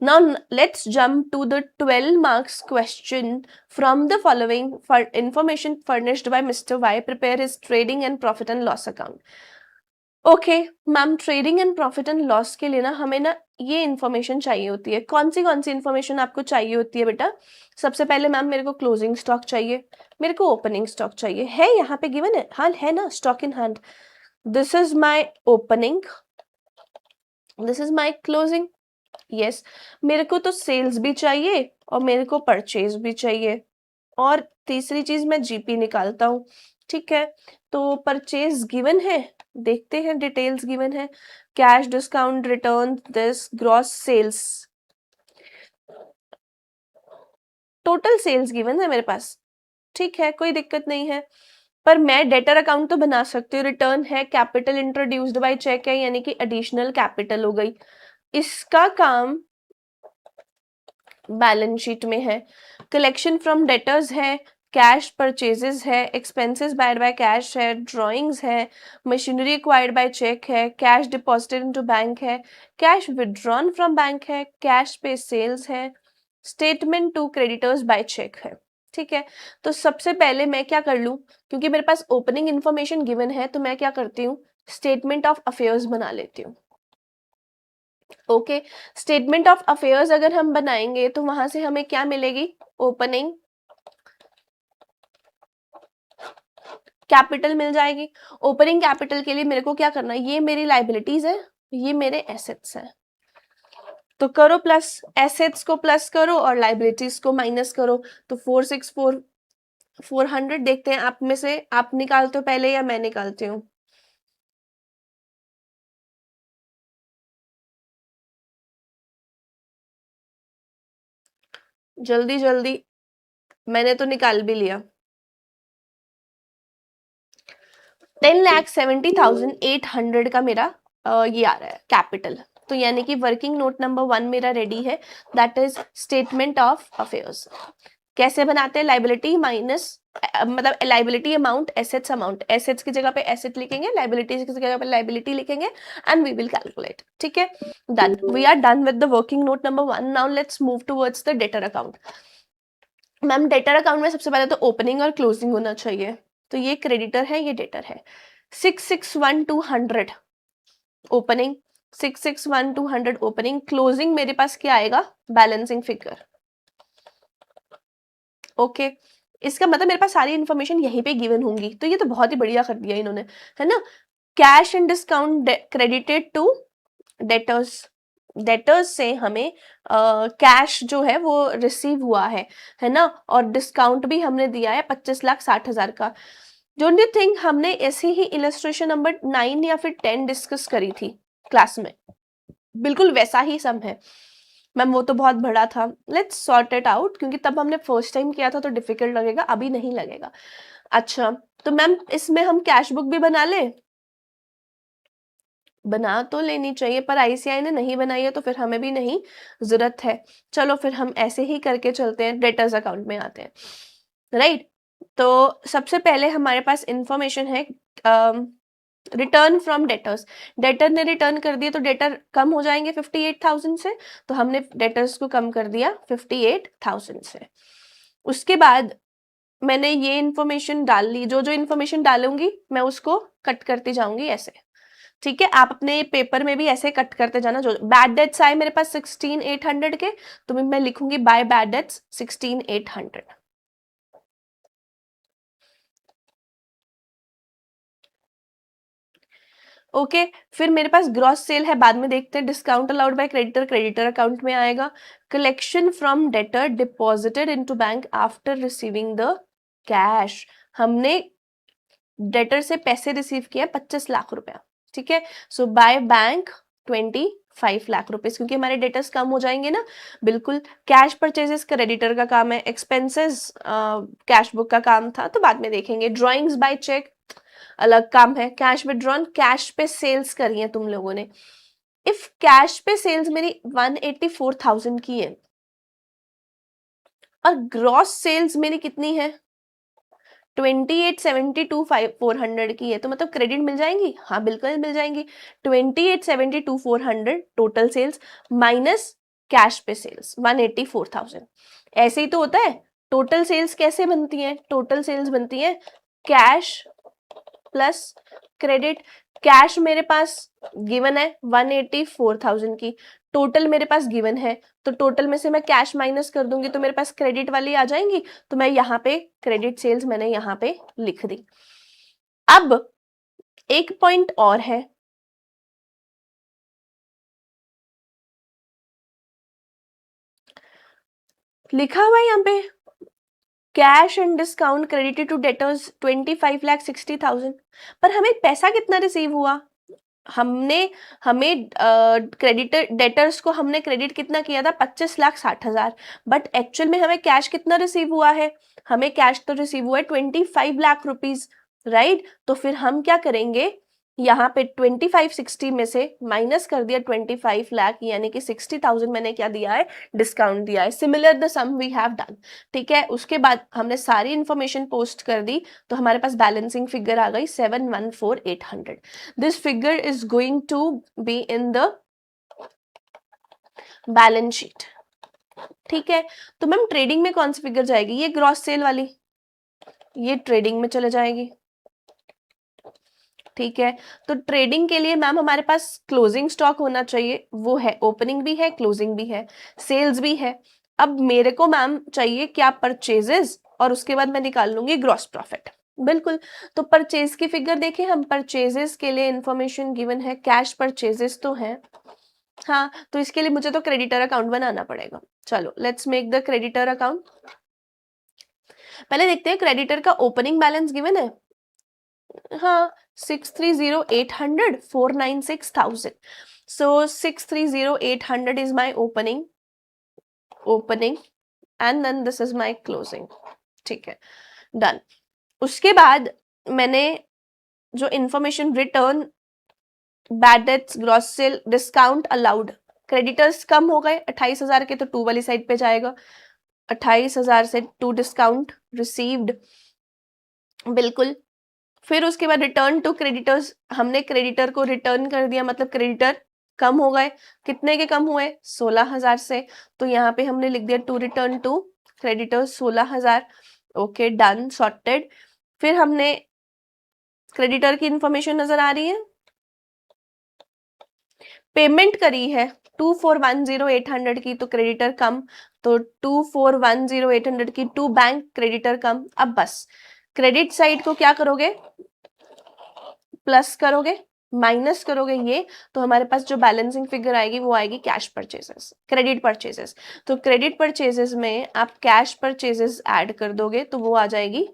Now let's jump to the 12 marks question from the following for information furnished by Mr. Y. Prepare his trading and profit and loss account. Okay ma'am, trading and profit and loss के लिए ना हमें ना ये information चाहिए होती है। कौन सी इन्फॉर्मेशन आपको चाहिए होती है बेटा? सबसे पहले मैम मेरे को क्लोजिंग स्टॉक चाहिए, मेरे को ओपनिंग स्टॉक चाहिए। है यहाँ पे गिवन है, हाँ है ना, stock in hand. This is my opening, this is my closing. Yes, मेरे को तो सेल्स भी चाहिए और मेरे को परचेज भी चाहिए, और तीसरी चीज मैं जीपी निकालता हूँ। ठीक है, तो परचेज गिवन है, देखते हैं डिटेल्स गिवन है। Cash discount return this gross sales, total sales given है मेरे पास। ठीक है, कोई दिक्कत नहीं है, पर मैं डेटर अकाउंट तो बना सकती हूँ। रिटर्न है, कैपिटल इंट्रोड्यूस्ड बाय चेक है, यानी कि एडिशनल कैपिटल हो गई। इसका काम बैलेंस शीट में है। कलेक्शन फ्रॉम डेटर्स है, कैश परचेजेस है, एक्सपेंसेस बायड बाय कैश है, ड्राइंग्स है, मशीनरी एक्वायर्ड बाय चेक है, कैश डिपॉजिटेड इनटू बैंक है, कैश विड्रॉन फ्रॉम बैंक है, कैश पे सेल्स है, statement to creditors by cheque है। ठीक है, तो सबसे पहले मैं क्या कर लूं, क्योंकि मेरे पास ओपनिंग इन्फॉर्मेशन गिवन है, तो मैं क्या करती हूँ, स्टेटमेंट ऑफ अफेयर्स बना लेती हूँ। ओके, स्टेटमेंट ऑफ अफेयर्स अगर हम बनाएंगे तो वहां से हमें क्या मिलेगी, ओपनिंग कैपिटल मिल जाएगी। ओपनिंग कैपिटल के लिए मेरे को क्या करना है, ये मेरी लाइबिलिटीज है, ये मेरे एसेट्स हैं, तो करो प्लस, एसेट्स को प्लस करो और लाइबिलिटीज को माइनस करो। तो 464 400, देखते हैं आप में से आप निकालते हो पहले या मैं निकालती हूँ। जल्दी जल्दी, मैंने तो निकाल भी लिया। 10,70,800 का मेरा ये आ रहा है कैपिटल। तो यानी कि वर्किंग नोट नंबर 1 मेरा रेडी है, that is statement of affairs. कैसे बनाते हैं, लाइबिलिटी माइनस, मतलब liability amount assets amount, assets की जगह पे एसेट लिखेंगे, लाइबिलिटीज की जगह पे लाइबिलिटी लिखेंगे, एंड वी विल कैलकुलेट। ठीक है, done, we are done with the working note number 1। Now let's move towards the debtor account. Ma'am debtor account में सबसे पहले तो ओपनिंग और क्लोजिंग होना चाहिए, तो ये क्रेडिटर है, ये डेटर है। 661,200 ओपनिंग, 661,200 ओपनिंग, क्लोजिंग मेरे पास क्या आएगा, बैलेंसिंग फिगर। ओके, इसका मतलब मेरे पास सारी इंफॉर्मेशन यहीं पे गिवन होंगी, तो ये तो बहुत ही बढ़िया कर दिया इन्होंने, है ना। Cash and discount credited to debtors, debtors से हमें कैश जो है वो रिसीव हुआ है ना, और डिस्काउंट भी हमने दिया है 25,60,000 का। डोंट यू थिंक हमने ऐसी ही इलस्ट्रेशन नंबर 9 या फिर 10 डिस्कस करी थी क्लास में, बिल्कुल वैसा ही सम है मैम, वो तो बहुत बड़ा था। लेट्स सॉर्ट इट आउट, क्योंकि तब हमने फर्स्ट टाइम किया था तो डिफिकल्ट लगेगा, अभी नहीं लगेगा। अच्छा, तो मैम इसमें हम कैश बुक भी बना ले, बना तो लेनी चाहिए, पर आईसीआई ने नहीं बनाई है तो फिर हमें भी नहीं जरूरत है। चलो फिर हम ऐसे ही करके चलते हैं, डेटर्स अकाउंट में आते हैं, राइट। तो सबसे पहले हमारे पास इंफॉर्मेशन है रिटर्न फ्रॉम डेटर्स। डेटर ने रिटर्न कर दिए तो डेटर कम हो जाएंगे 58,000 से, तो हमने डेटर्स को कम कर दिया 58,000 से। उसके बाद मैंने ये इंफॉर्मेशन डाल ली, जो जो इंफॉर्मेशन डालूंगी मैं उसको कट करती जाऊंगी ऐसे। ठीक है, आप अपने पेपर में भी ऐसे कट करते जाना। जो बैड डेट्स आए मेरे पास 16,800 के, तो मैं लिखूंगी बाय बैड डेट्स 16,800। ओके, फिर मेरे पास ग्रॉस सेल है, बाद में देखते हैं। Discount allowed by creditor, creditor account में आएगा। Collection from debtor deposited into bank after receiving the cash, हमने डेटर से पैसे रिसीव किया 25 लाख रुपया। ठीक है, सो बाय बैंक 25 लाख रुपए, क्योंकि हमारे डेटर्स कम हो जाएंगे ना। बिल्कुल, कैश परचेजेस क्रेडिटर का काम है, एक्सपेंसेस कैश बुक का काम था, तो बाद में देखेंगे। ड्रॉइंग्स बाय चेक अलग काम है। कैश विड्रॉन, कैश पे सेल्स करी है तुम लोगों ने। इफ कैश पे सेल्स मेरी 184,000 की है और ग्रॉस सेल्स मेरी कितनी है, 28,72,400 की है, तो मतलब क्रेडिट मिल जाएंगी, हाँ बिल्कुल मिल जाएंगी। 28,72,400 टोटल सेल्स माइनस कैश पे सेल्स 184,000। ऐसे ही तो होता है। टोटल सेल्स कैसे बनती है, टोटल सेल्स बनती है कैश प्लस क्रेडिट। कैश मेरे पास गिवन है 184,000 की, टोटल मेरे पास गिवन है, तो टोटल में से मैं कैश माइनस कर दूंगी तो मेरे पास क्रेडिट वाली आ जाएंगी, तो मैं यहाँ पे क्रेडिट सेल्स मैंने यहाँ पे लिख दी। अब एक पॉइंट और है, लिखा हुआ है यहाँ पे cash and discount credited to debtors 25,60,000, पर हमें पैसा कितना रिसीव हुआ, हमने हमें क्रेडिटर डेटर्स को हमने क्रेडिट कितना किया था 25,60,000, बट एक्चुअल में हमें कैश कितना रिसीव हुआ है, हमें कैश तो रिसीव हुआ है 25 लाख रुपीज, राइट। तो फिर हम क्या करेंगे, यहाँ पे 2560 में से माइनस कर दिया 25 लाख, यानी कि 60,000 मैंने क्या दिया है, डिस्काउंट दिया है। Similar the sum we have done, ठीक है। उसके बाद हमने सारी इंफॉर्मेशन पोस्ट कर दी, तो हमारे पास बैलेंसिंग फिगर आ गई 714,800। This figure is going to be in the balance sheet, ठीक है। तो मैम ट्रेडिंग में कौन सी फिगर जाएगी, ये ग्रॉस सेल वाली, ये ट्रेडिंग में चले जाएगी, ठीक है। तो ट्रेडिंग के लिए मैम हमारे पास क्लोजिंग स्टॉक होना चाहिए, वो है, ओपनिंग भी है, क्लोजिंग भी है, सेल्स भी है। अब मेरे को मैम चाहिए क्या, परचेजेस, और उसके बाद मैं निकाल लूंगी ग्रॉस प्रॉफिट, बिल्कुल। तो परचेज की फिगर देखें हम, परचेजेस के लिए इंफॉर्मेशन गिवन है, कैश परचेजेस तो है, हाँ, तो इसके लिए मुझे तो क्रेडिटर अकाउंट बनाना पड़ेगा। चलो let's make the creditor account. पहले देखते हैं क्रेडिटर का ओपनिंग बैलेंस गिवन है, हाँ 630,800 496,000, so 630,800 is my opening and then this is my closing, ठीक है, डन। उसके बाद मैंने जो information return, bad debts, gross sale, discount allowed, creditors कम हो गए 28,000 के, तो टू वाली साइड पे जाएगा, 28,000 से टू डिस्काउंट रिसीव्ड, बिल्कुल। फिर उसके बाद रिटर्न टू क्रेडिटर्स, हमने क्रेडिटर को रिटर्न कर दिया, मतलब क्रेडिटर कम हो गए, कितने के कम हुए, 16,000 से, तो यहाँ पे हमने लिख दिया to return to creditors 16,000, okay done, sorted. फिर हमने क्रेडिटर की इंफॉर्मेशन नजर आ रही है, पेमेंट करी है 2410,800 की, तो क्रेडिटर कम, तो 2410,800 की टू बैंक, क्रेडिटर कम। अब बस क्रेडिट साइड को क्या करोगे, प्लस करोगे, माइनस करोगे ये, तो हमारे पास जो बैलेंसिंग फिगर आएगी वो आएगी कैश परचेजेस, क्रेडिट परचेजेस। तो क्रेडिट परचेजेस में आप कैश परचेजेस ऐड कर दोगे तो वो आ जाएगी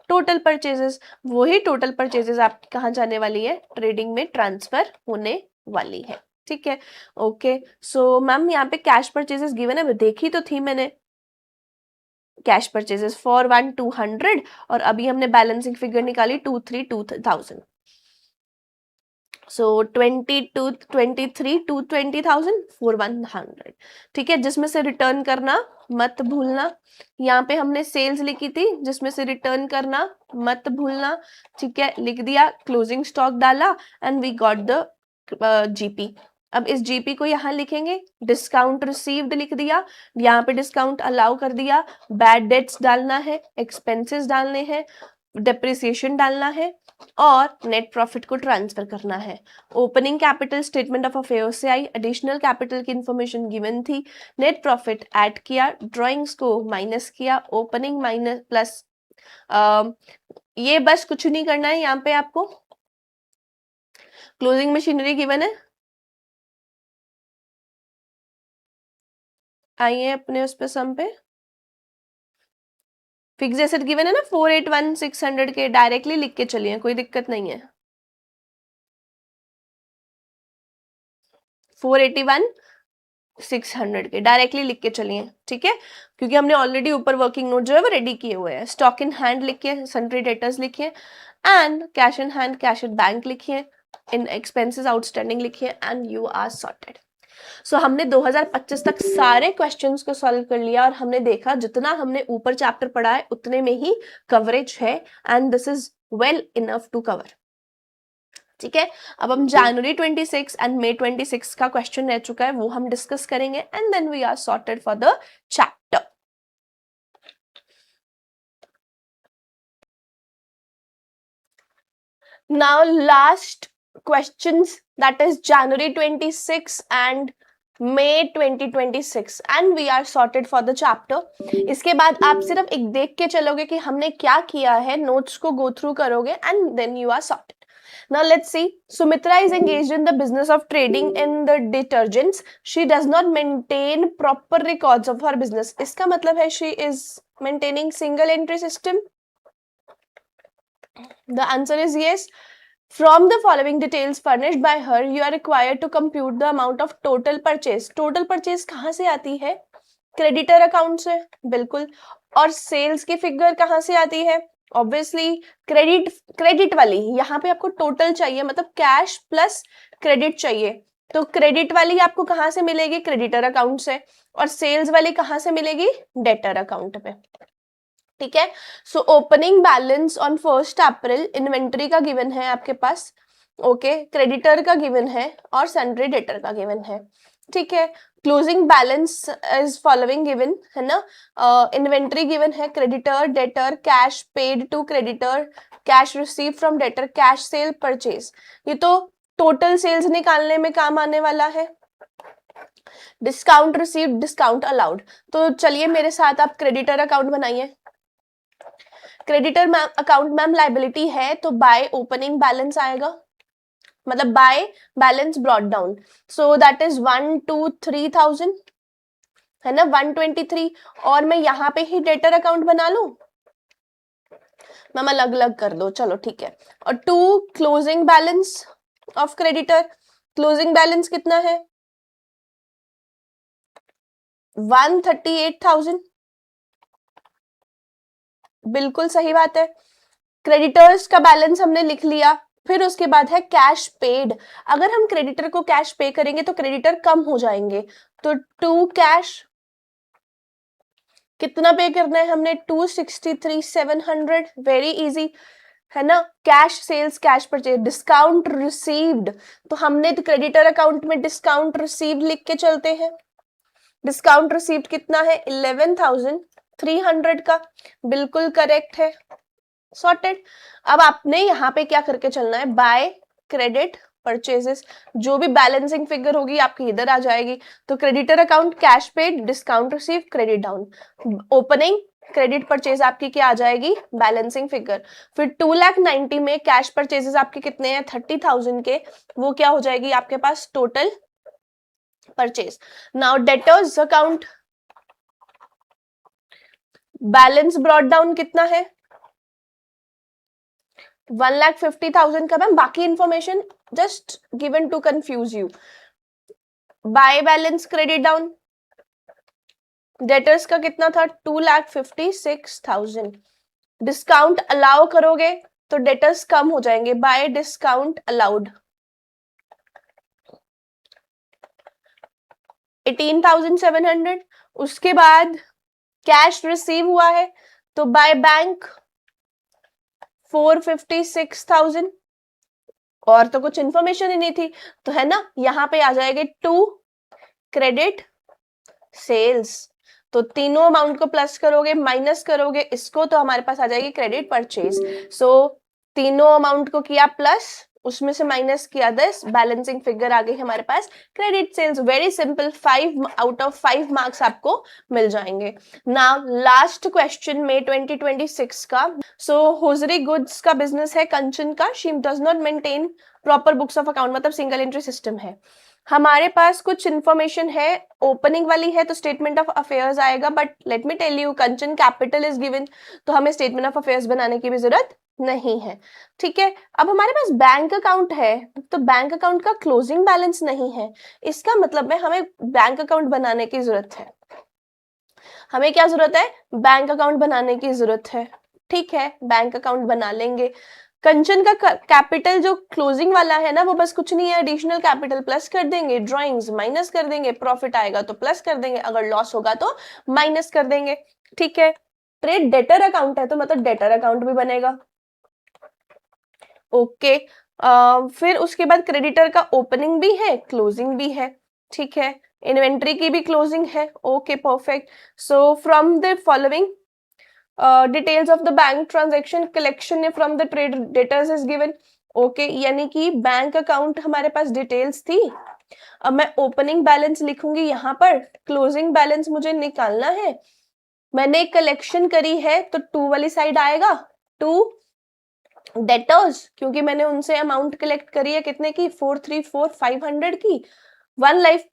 टोटल परचेजेस, वही टोटल परचेजेस आप कहाँ जाने वाली है, ट्रेडिंग में ट्रांसफर होने वाली है, ठीक है। ओके, सो मैम यहाँ पे कैश परचेजेस गिवन है, देखी तो थी मैंने, कैश परचेजेस फॉर 1,200, और अभी हमने बैलेंसिंग फिगर निकाली 2,3,2,000, सो 20,000 फॉर 100, ठीक है, जिसमें से रिटर्न करना मत भूलना। यहाँ पे हमने सेल्स लिखी थी, जिसमें से रिटर्न करना मत भूलना, ठीक है, लिख दिया, क्लोजिंग स्टॉक डाला and we got the GP. अब इस जीपी को यहाँ लिखेंगे, डिस्काउंट रिसीव्ड लिख दिया, यहाँ पे डिस्काउंट अलाउ कर दिया, बैड डेट्स डालना है, एक्सपेंसेस डालने हैं, डेप्रिसिएशन डालना है, और नेट प्रॉफिट को ट्रांसफर करना है। Opening capital statement of affairs से आई, एडिशनल कैपिटल की इंफॉर्मेशन गिवन थी, नेट प्रॉफिट ऐड किया, ड्राइंग्स को माइनस किया, ओपनिंग माइनस प्लस, ये बस कुछ नहीं करना है, यहाँ पे आपको क्लोजिंग मशीनरी गिवन है, आइए अपने उस पे सम पे, फिक्स एसेट गिवन है ना 481,600 के, डायरेक्टली लिख के चलिए, कोई दिक्कत नहीं है, 481,600 के डायरेक्टली लिख के चलिए, ठीक है, क्योंकि हमने ऑलरेडी ऊपर वर्किंग नोट जो है वो रेडी किए हुए हैं। स्टॉक इन हैंड लिखिए, सन्ड्री डेटर्स लिखिए, and cash in hand, cash at bank लिखिए, इन एक्सपेंसेस आउटस्टैंडिंग लिखिए, एंड यू आर सॉर्टेड। सो हमने 2025 तक सारे क्वेश्चंस को सॉल्व कर लिया, और हमने देखा जितना हमने ऊपर चैप्टर पढ़ा है उतने में ही कवरेज है, and this is well enough to cover, ठीक है। अब हम जनवरी 26 एंड मई 26 का क्वेश्चन रह चुका है, वो हम डिस्कस करेंगे, and then we are sorted for the chapter. Now last questions, that is January 26 and May 2026 and we are sorted for the chapter. इसके बाद आप सिर्फ एक देख के चलोगे कि हमने क्या किया है, नोट्स को go through करोगे and then you are sorted. Now let's see. Sumitra is engaged in the business of trading in the detergents. She does not maintain proper records of her business. इसका मतलब है she is maintaining single entry system. The answer is yes. From the following details furnished by her, you are required to compute the amount of total purchase. Total purchase कहाँ से आती है? Creditor account से, बिल्कुल. और sales की figure कहाँ से आती है? ऑब्वियसली क्रेडिट वाली. यहाँ पे आपको टोटल चाहिए, मतलब कैश प्लस क्रेडिट चाहिए. तो क्रेडिट वाली आपको कहाँ से मिलेगी? क्रेडिटर अकाउंट से. और सेल्स वाली कहाँ से मिलेगी? डेटर अकाउंट पे. ठीक है. So opening balance on 1 April inventory का गिवन है आपके पास. ओके, क्रेडिटर का गिवन है और सन्ड्री डेटर का गिवन है. ठीक है. Closing balance is following given है ना. इन्वेंट्री गिवन है, creditor, debtor, cash paid to creditor, cash receive from debtor, cash sale purchase. ये तो टोटल सेल्स निकालने में काम आने वाला है. Discount received, discount allowed. तो चलिए मेरे साथ आप क्रेडिटर अकाउंट बनाइए. क्रेडिटर अकाउंट मैम लाइबिलिटी है तो बाय ओपनिंग बैलेंस आएगा, मतलब bye balance brought down. So that is 123,000 है ना, 123. और मैं यहाँ पे ही डेटर अकाउंट बना लू मैम, अलग अलग कर दो, चलो ठीक है. और 2 closing balance of creditor. Closing balance कितना है? 138,000. बिल्कुल सही बात है. क्रेडिटर्स का बैलेंस हमने लिख लिया. फिर उसके बाद है कैश पेड. अगर हम क्रेडिटर को कैश पे करेंगे तो क्रेडिटर कम हो जाएंगे. तो 2 कैश, कितना पे करना है हमने? 263,700. वेरी इजी है ना. Cash sales, cash purchase. Discount received, तो हमने तो क्रेडिटर अकाउंट में डिस्काउंट रिसीव्ड लिख के चलते हैं. डिस्काउंट रिसीव्ड कितना है? 11,300 का. बिल्कुल करेक्ट है. सॉर्टेड. अब आपने यहाँ पे क्या करके चलना है? By credit purchases. जो भी बैलेंसिंग फिगर होगी आपकी इधर आ जाएगी. तो creditor account, cash paid, discount receive, credit down. Opening credit purchase आपकी क्या आ जाएगी? Balancing figure. फिर 2,90,000 में कैश परचेजेस आपके कितने हैं? 30,000 के. वो क्या हो जाएगी आपके पास? Total purchase. Now debtors account, balance brought down कितना है? 1,50,000 का. मैम बाकी information just given to confuse you. By balance credit down. Debtors का कितना था? 2,56,000. डिस्काउंट अलाउ करोगे तो डेटर्स कम हो जाएंगे. Bye discount allowed 18,700. उसके बाद कैश रिसीव हुआ है तो बाय बैंक 456,000. और तो कुछ इंफॉर्मेशन ही नहीं थी, तो है ना, यहाँ पे आ जाएंगे 2 क्रेडिट सेल्स. तो तीनों अमाउंट को प्लस करोगे, माइनस करोगे इसको, तो हमारे पास आ जाएगी क्रेडिट परचेज. सो तीनों अमाउंट को किया प्लस, उसमें से माइनस किया 10, बैलेंसिंग फिगर आ गई हमारे पास credit sales. Very simple. 5 out of 5 marks आपको मिल जाएंगे. नाउ लास्ट क्वेश्चन में 2026 का. सो होजरी गुड्स का बिजनेस है कंचन का. She does not maintain proper books of account, मतलब सिंगल एंट्री सिस्टम है. हमारे पास कुछ इंफॉर्मेशन है, ओपनिंग वाली है तो स्टेटमेंट ऑफ अफेयर्स आएगा. But let me tell you, Kanchan capital is given, तो हमें स्टेटमेंट ऑफ अफेयर्स बनाने की भी जरूरत नहीं है. ठीक है. अब हमारे पास बैंक अकाउंट है, तो बैंक अकाउंट का क्लोजिंग बैलेंस नहीं है. इसका मतलब है हमें बैंक अकाउंट बनाने की जरूरत है. हमें क्या जरूरत है? बैंक अकाउंट बनाने की जरूरत है. ठीक है, बैंक अकाउंट बना लेंगे. कंचन का कैपिटल जो क्लोजिंग वाला है ना, वो बस कुछ नहीं है, एडिशनल कैपिटल प्लस कर देंगे, ड्रॉइंग्स माइनस कर देंगे, प्रॉफिट आएगा तो प्लस कर देंगे, अगर लॉस होगा तो माइनस कर देंगे. ठीक है. ट्रेड डेटर अकाउंट है तो मतलब डेटर अकाउंट भी बनेगा. ओके. फिर उसके बाद क्रेडिटर का ओपनिंग भी है, क्लोजिंग भी है. ठीक है. इन्वेंट्री की भी क्लोजिंग है. Okay, perfect. So from the following details of the bank transaction collection from the trade debtors is given. Okay, यानी कि बैंक अकाउंट हमारे पास डिटेल्स थी। अब मैं ओपनिंग बैलेंस लिखूंगी यहाँ पर, क्लोजिंग बैलेंस मुझे निकालना है। मैंने कलेक्शन करी है तो टू वाली साइड आएगा, टू डेटर्स, क्योंकि मैंने उनसे अमाउंट कलेक्ट करी है कितने की, 434,500 की। वन लाइफ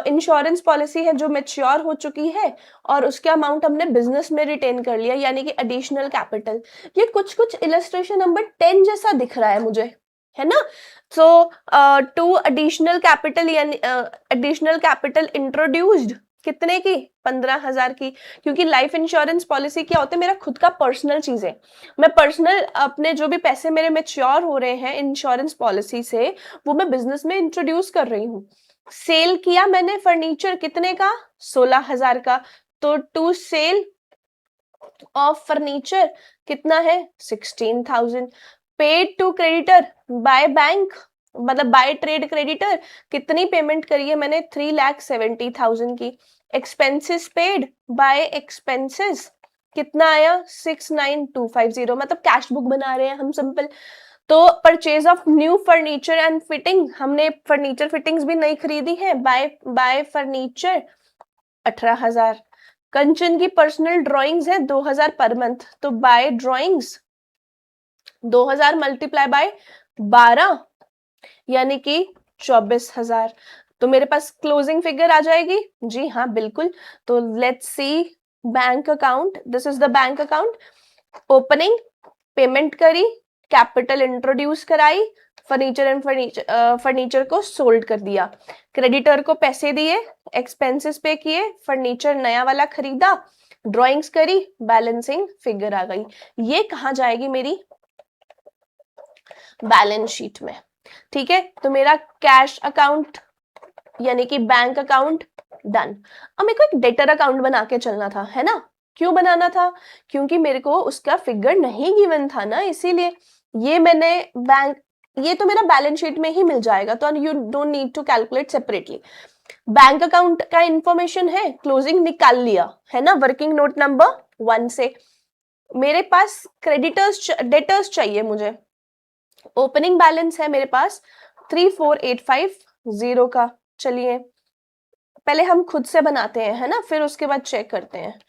इंश्योरेंस पॉलिसी है जो मेच्योर हो चुकी है और उसके अमाउंट हमने बिजनेस में रिटेन कर लिया, यानी कि एडिशनल कैपिटल। ये कुछ कुछ इलस्ट्रेशन नंबर 10 जैसा दिख रहा है मुझे, है ना। सो टू एडिशनल कैपिटल, यानी एडिशनल कैपिटल इंट्रोड्यूस्ड कितने की, 15,000 की। क्योंकि लाइफ इंश्योरेंस पॉलिसी क्या होता है, मेरा खुद का पर्सनल चीज है। मैं पर्सनल अपने जो भी पैसे मेरे मेच्योर हो रहे हैं इंश्योरेंस पॉलिसी से, वो मैं बिजनेस में इंट्रोड्यूस कर रही हूँ। सेल किया मैंने फर्नीचर कितने का, 16,000 का। तो टू सेल ऑफ फर्नीचर कितना है, 16,000। Paid to creditor by bank, मतलब बाय ट्रेड क्रेडिटर, कितनी पेमेंट करी है मैंने, 3,70,000 की। एक्सपेंसेस पेड बाय एक्सपेंसेस कितना आया, 6,9,250, मतलब कैश बुक बना रहे हैं हम सिंपल। तो purchase of new furniture and fitting, हमने फर्नीचर फिटिंग्स भी नई खरीदी है, बाय फर्नीचर 18,000। कंचन की पर्सनल ड्राइंग्स है 2,000 पर मंथ, तो बाय ड्राइंग्स 2,000 मल्टीप्लाई बाय 12, यानी कि 24,000। तो मेरे पास क्लोजिंग फिगर आ जाएगी, जी हाँ बिल्कुल। तो let's see bank account, this is the bank account. Opening, payment करी, कैपिटल इंट्रोड्यूस कराई, फर्नीचर एंड फर्नीचर को सोल्ड कर दिया, क्रेडिटर को पैसे दिए, एक्सपेंसेस पे किए, फर्नीचर नया वाला खरीदा, ड्राइंग्स करी, बैलेंसिंग फिगर आ गई। ये कहाँ जाएगी मेरी, बैलेंस शीट में। ठीक है, तो मेरा कैश अकाउंट यानी कि बैंक अकाउंट डन। अब मेरे को एक डेटर अकाउंट बना के चलना था, है ना। क्यों बनाना था, क्योंकि मेरे को उसका फिगर नहीं गिवन था ना, इसीलिए। ये मैंने बैंक, ये तो मेरा बैलेंस शीट में ही मिल जाएगा, तो you don't need to calculate separately. Bank account का इंफॉर्मेशन है, क्लोजिंग निकाल लिया, है ना, वर्किंग नोट नंबर 1 से। मेरे पास क्रेडिटर्स डेटर्स चाहिए मुझे। ओपनिंग बैलेंस है मेरे पास 34,850 का। चलिए पहले हम खुद से बनाते हैं, है ना, फिर उसके बाद चेक करते हैं।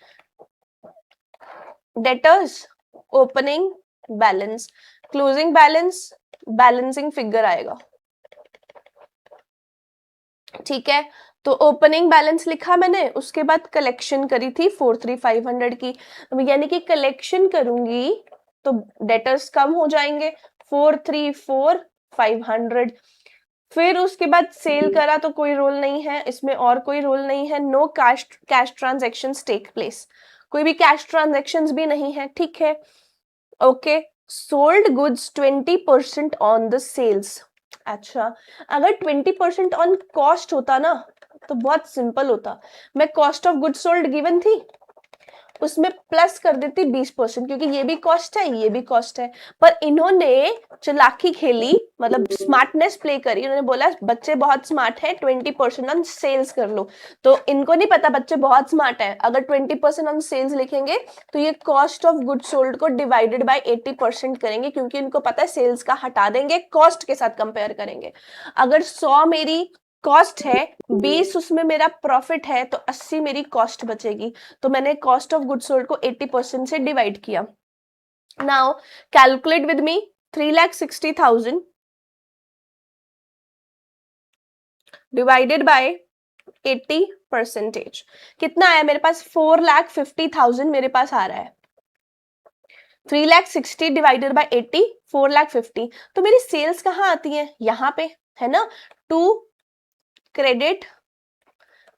Debtors, opening balance, closing balance, balancing figure आएगा। ठीक है, तो ओपनिंग बैलेंस लिखा मैंने, उसके बाद कलेक्शन करी थी 43,500 की, यानी कि कलेक्शन करूंगी तो डेटर्स कम हो जाएंगे, 434,500। फिर उसके बाद सेल करा तो कोई रोल नहीं है इसमें, और कोई रोल नहीं है, no cash transactions take place, कोई भी कैश ट्रांजेक्शंस भी नहीं है, ठीक है। Okay, sold goods 20% on the sales. अच्छा, अगर 20% ऑन कॉस्ट होता ना तो बहुत सिंपल होता। मैं cost of goods sold given थी, उसमें प्लस कर देती 20%, क्योंकि ये भी कॉस्ट है ये भी कॉस्ट है। पर इन्होंने चालाकी खेली, मतलब स्मार्टनेस प्ले करी, उन्होंने बोला बच्चे बहुत स्मार्ट है, 20% ऑन सेल्स कर लो। तो इनको नहीं पता बच्चे बहुत स्मार्ट है, अगर 20% ऑन सेल्स लिखेंगे तो ये कॉस्ट ऑफ गुड सोल्ड को डिवाइडेड बाय 80% करेंगे, क्योंकि इनको पता है सेल्स का हटा देंगे, कॉस्ट के साथ कंपेयर करेंगे। अगर 100 मेरी कॉस्ट है, 20 उसमें मेरा प्रॉफिट है, तो 80 मेरी कॉस्ट बचेगी। तो मैंने कॉस्ट ऑफ गुड सोल्ड को 80% से डिवाइड किया। Now calculate with me, 3,60,000 divided by 80%, कितना आया मेरे पास, 4,50,000 मेरे पास आ रहा है। 3,60,000 डिवाइडेड बाय 80, 4,50,000। तो मेरी सेल्स कहाँ आती है, यहाँ पे, है ना। टू क्रेडिट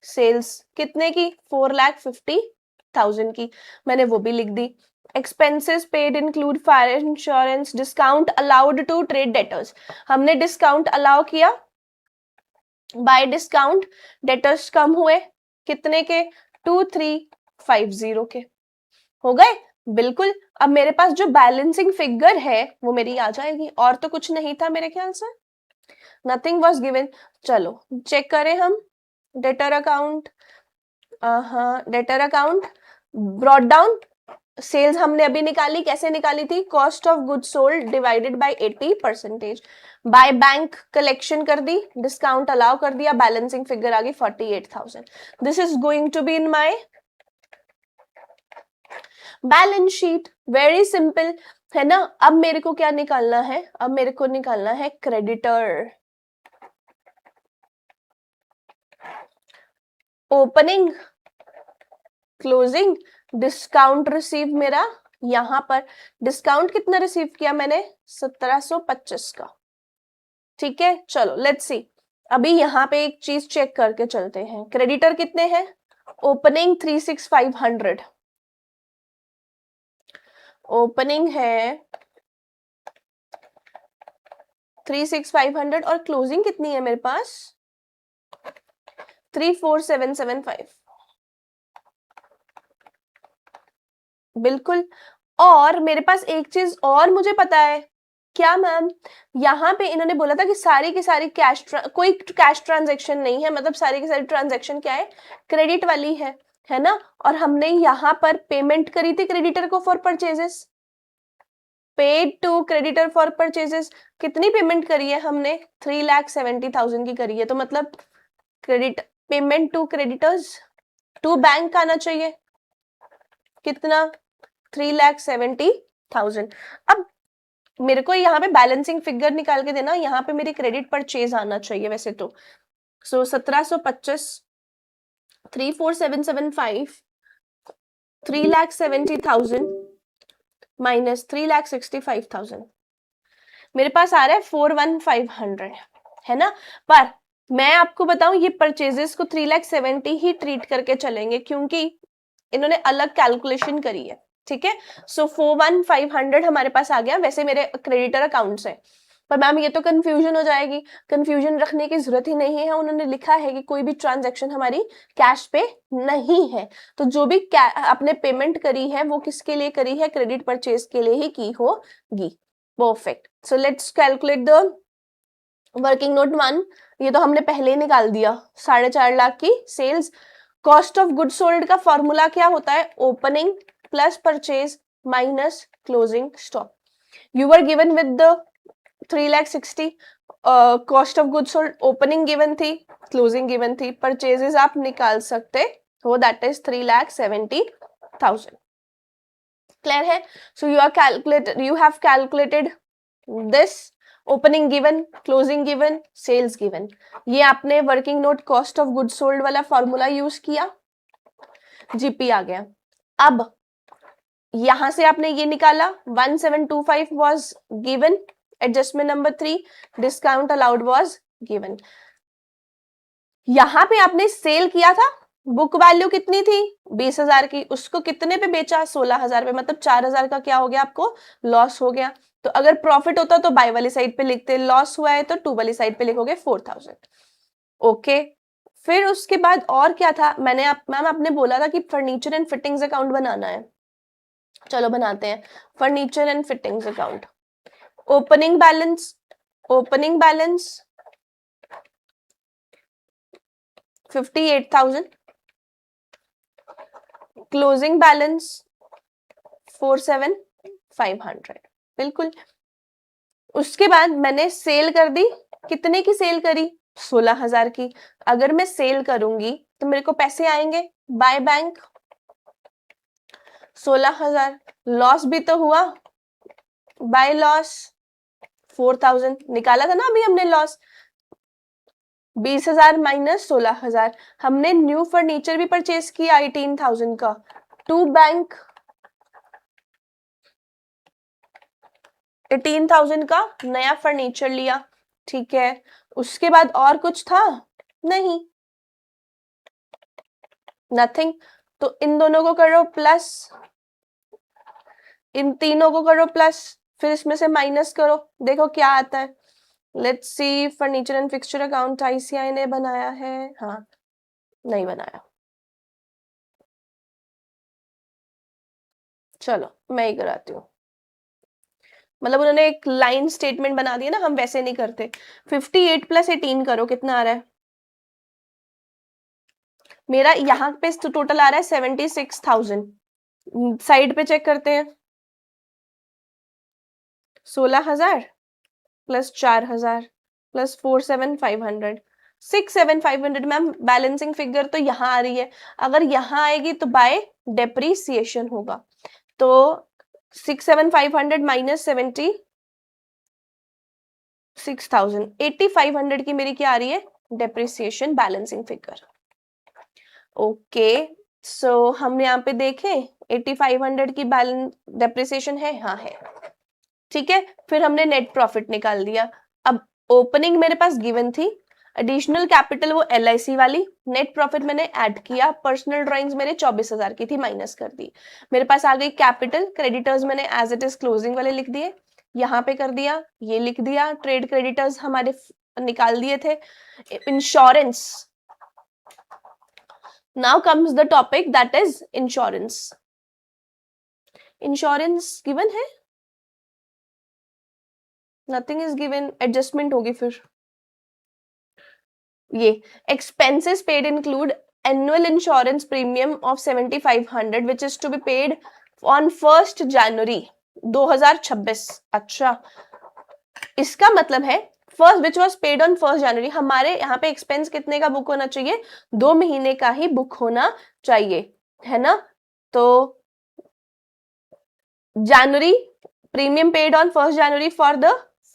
सेल्स कितने की, 4,50,000 की, मैंने वो भी लिख दी। Expenses paid include fire insurance, discount allowed to trade debtors, हमने डिस्काउंट अलाउ किया, बाय डिस्काउंट डेटर्स कम हुए, कितने के, 2,350 के, हो गए बिल्कुल। अब मेरे पास जो बैलेंसिंग फिगर है वो मेरी आ जाएगी, और तो कुछ नहीं था मेरे ख्याल से, नथिंग वाज गिवन। चलो चेक करें हम, डेटर अकाउंट, हाँ debtor account brought down sales हमने अभी निकाली, कैसे निकाली थी? Cost of good sold divided by 80%। By bank collection कर दी, डिस्काउंट अलाउ कर दिया, बैलेंसिंग फिगर आ गई 48,000। This is going to be in my balance sheet. Very simple है ना। अब मेरे को क्या निकालना है? अब मेरे को निकालना है creditor. Opening, closing, discount receive मेरा यहां पर। डिस्काउंट कितना रिसीव किया मैंने? 1725 का। ठीक है, चलो लेट्स सी। अभी यहाँ पे एक चीज चेक करके चलते हैं। क्रेडिटर कितने हैं? ओपनिंग 36,500, ओपनिंग है 36,500 और क्लोजिंग कितनी है मेरे पास? 34,775। बिल्कुल। और मेरे पास एक चीज और मुझे पता है। क्या मैम? यहाँ पे इन्होंने बोला था कि सारी की सारी कोई कैश ट्रांजैक्शन नहीं है, मतलब सारी की सारी ट्रांजैक्शन क्या है? क्रेडिट वाली है ना। और हमने यहाँ पर पेमेंट करी थी क्रेडिटर को for purchases, paid to creditor for purchases. कितनी पेमेंट करी है हमने? 3,70,000 की करी है। तो मतलब credit payment to creditors to bank आना चाहिए कितना? 3,70,000। अब मेरे को यहाँ पे बैलेंसिंग फिगर निकाल के देना, यहाँ पे मेरी क्रेडिट परचेज आना चाहिए वैसे तो। सो 1725, 34,775, 3,70,000 माइनस 3,65,000, मेरे पास आ रहा है 41,500, है ना। पर मैं आपको बताऊं, ये परचेजेस को 3,70,000 ही ट्रीट करके चलेंगे, क्योंकि इन्होंने अलग कैलकुलेशन करी है। ठीक है, सो 41,500 हमारे पास आ गया। वैसे मेरे क्रेडिटर अकाउंट से, पर मैम ये तो कंफ्यूजन हो जाएगी। कंफ्यूजन रखने की जरूरत ही नहीं है, उन्होंने लिखा है कि कोई भी ट्रांजैक्शन हमारी कैश पे नहीं है। तो जो भी आपने पेमेंट करी है वो किसके लिए करी है? क्रेडिट परचेज के लिए ही की होगी। Perfect. So let's calculate the working note 1। ये तो हमने पहले ही निकाल दिया। 4.5 लाख की sales. Cost of good sold का फॉर्मूला क्या होता है? Opening plus purchase minus closing stock. You are given with the 3,60,000। Cost of good sold, opening given थी, क्लोजिंग गिवन थी, परचेजेस आप निकाल सकते हो, दैट इज 3,70,000। क्लियर है? So you have calculated this, opening given, closing given, sales given. ये आपने working note cost of good sold वाला फॉर्मूला यूज किया, जीपी आ गया। अब यहां से आपने ये निकाला 1725 was given, adjustment number 3, discount allowed was given। यहां पे आपने सेल किया था, बुक वैल्यू कितनी थी? 20,000 की। उसको कितने पे बेचा? 16,000 पे। मतलब 4,000 का क्या हो गया आपको? लॉस हो गया। तो अगर प्रॉफिट होता तो बाय वाली साइड पे लिखते, लॉस हुआ है तो टू वाली साइड पे लिखोगे 4,000। ओके। फिर उसके बाद और क्या था? मैम आपने बोला था कि फर्नीचर एंड फिटिंग्स अकाउंट बनाना है। चलो बनाते हैं, furniture and fittings account. Opening balance, opening balance 58,000, closing balance 47,500। बिल्कुल। उसके बाद मैंने सेल कर दी। कितने की सेल करी? 16,000 की। अगर मैं सेल करूंगी तो मेरे को पैसे आएंगे बाय बैंक 16,000। लॉस भी तो हुआ, बाय लॉस 4,000। निकाला था ना अभी हमने लॉस। 20,000 माइनस 16,000। हमने न्यू फर्नीचर भी परचेज किया 18,000 का, टू बैंक 18,000 का नया फर्नीचर लिया। ठीक है, उसके बाद और कुछ था? नहीं, नथिंग। तो इन दोनों को करो प्लस, इन तीनों को करो प्लस, फिर इसमें से माइनस करो, देखो क्या आता है। Let's see, furniture and fixture account ICI ने बनाया है? हाँ, नहीं बनाया। चलो मैं ही कराती हूँ। मतलब उन्होंने एक लाइन स्टेटमेंट बना दिया ना, हम वैसे नहीं करते। 58 प्लस 18 करो, कितना आ रहा है? मेरा यहाँ पे टोटल आ रहा है 76,000। साइड पे चेक करते हैं, 16,000 plus 4,000 plus 47,500, 6,7,500। Ma'am balancing figure तो यहाँ आ रही है, अगर यहाँ आएगी तो बाय डेप्रीसिएशन होगा, तो 6,7,500 माइनस 76,000, 8,500 की मेरी क्या आ रही है, डेप्रिसिएशन बैलेंसिंग फिगर। ओके, सो हम यहाँ पे देखें 8,500 की बैलेंस डेप्रिसिएशन है, हाँ है, ठीक है। फिर हमने नेट प्रॉफिट निकाल दिया। अब ओपनिंग मेरे पास गिवन थी, एडिशनल कैपिटल वो LIC वाली, नेट प्रॉफिट मैंने ऐड किया, पर्सनल ड्राइंग्स मेरे 24,000 की थी, माइनस कर दी, मेरे पास आ गई कैपिटल, क्रेडिटर्स मैंने एज इट इज क्लोजिंग वाले लिख दिए, यहाँ पे कर दिया, ये लिख दिया, ट्रेड क्रेडिटर्स हमारे निकाल दिए थे, insurance. Now comes the topic that is insurance. Insurance given है, नथिंग इज गिवन, एडजस्टमेंट होगी फिर। ये expenses paid include annual insurance premium of 7,500 which is to be paid on 1st January 2026। अच्छा, इसका मतलब है first which was paid on 1st January, हमारे यहाँ पे एक्सपेंस कितने का बुक होना चाहिए, 2 महीने का ही बुक होना चाहिए, है ना। तो जनवरी premium paid on 1st January for the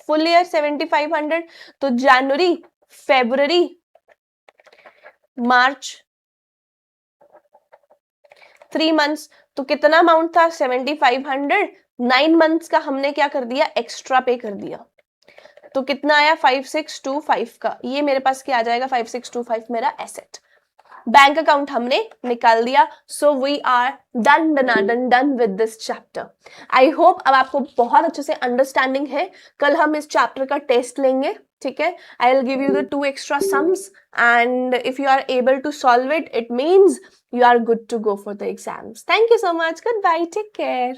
full year 7,500, तो जनवरी, फेब्रुवरी, मार्च, 3 मंथ्स, तो कितना अमाउंट था, 7,500, 9 मंथ्स का हमने क्या कर दिया, एक्स्ट्रा पे कर दिया, तो कितना आया 5,625 का, ये मेरे पास क्या आ जाएगा 5,625 मेरा एसेट। बैंक अकाउंट हमने निकाल दिया। So we are done done done with this chapter. I hope अब आपको बहुत अच्छे से अंडरस्टैंडिंग है। कल हम इस चैप्टर का टेस्ट लेंगे, ठीक है। I will give you the 2 extra sums and if you are able to solve it, it means you are good to go for the exams. Thank you so much. Goodbye. Take care.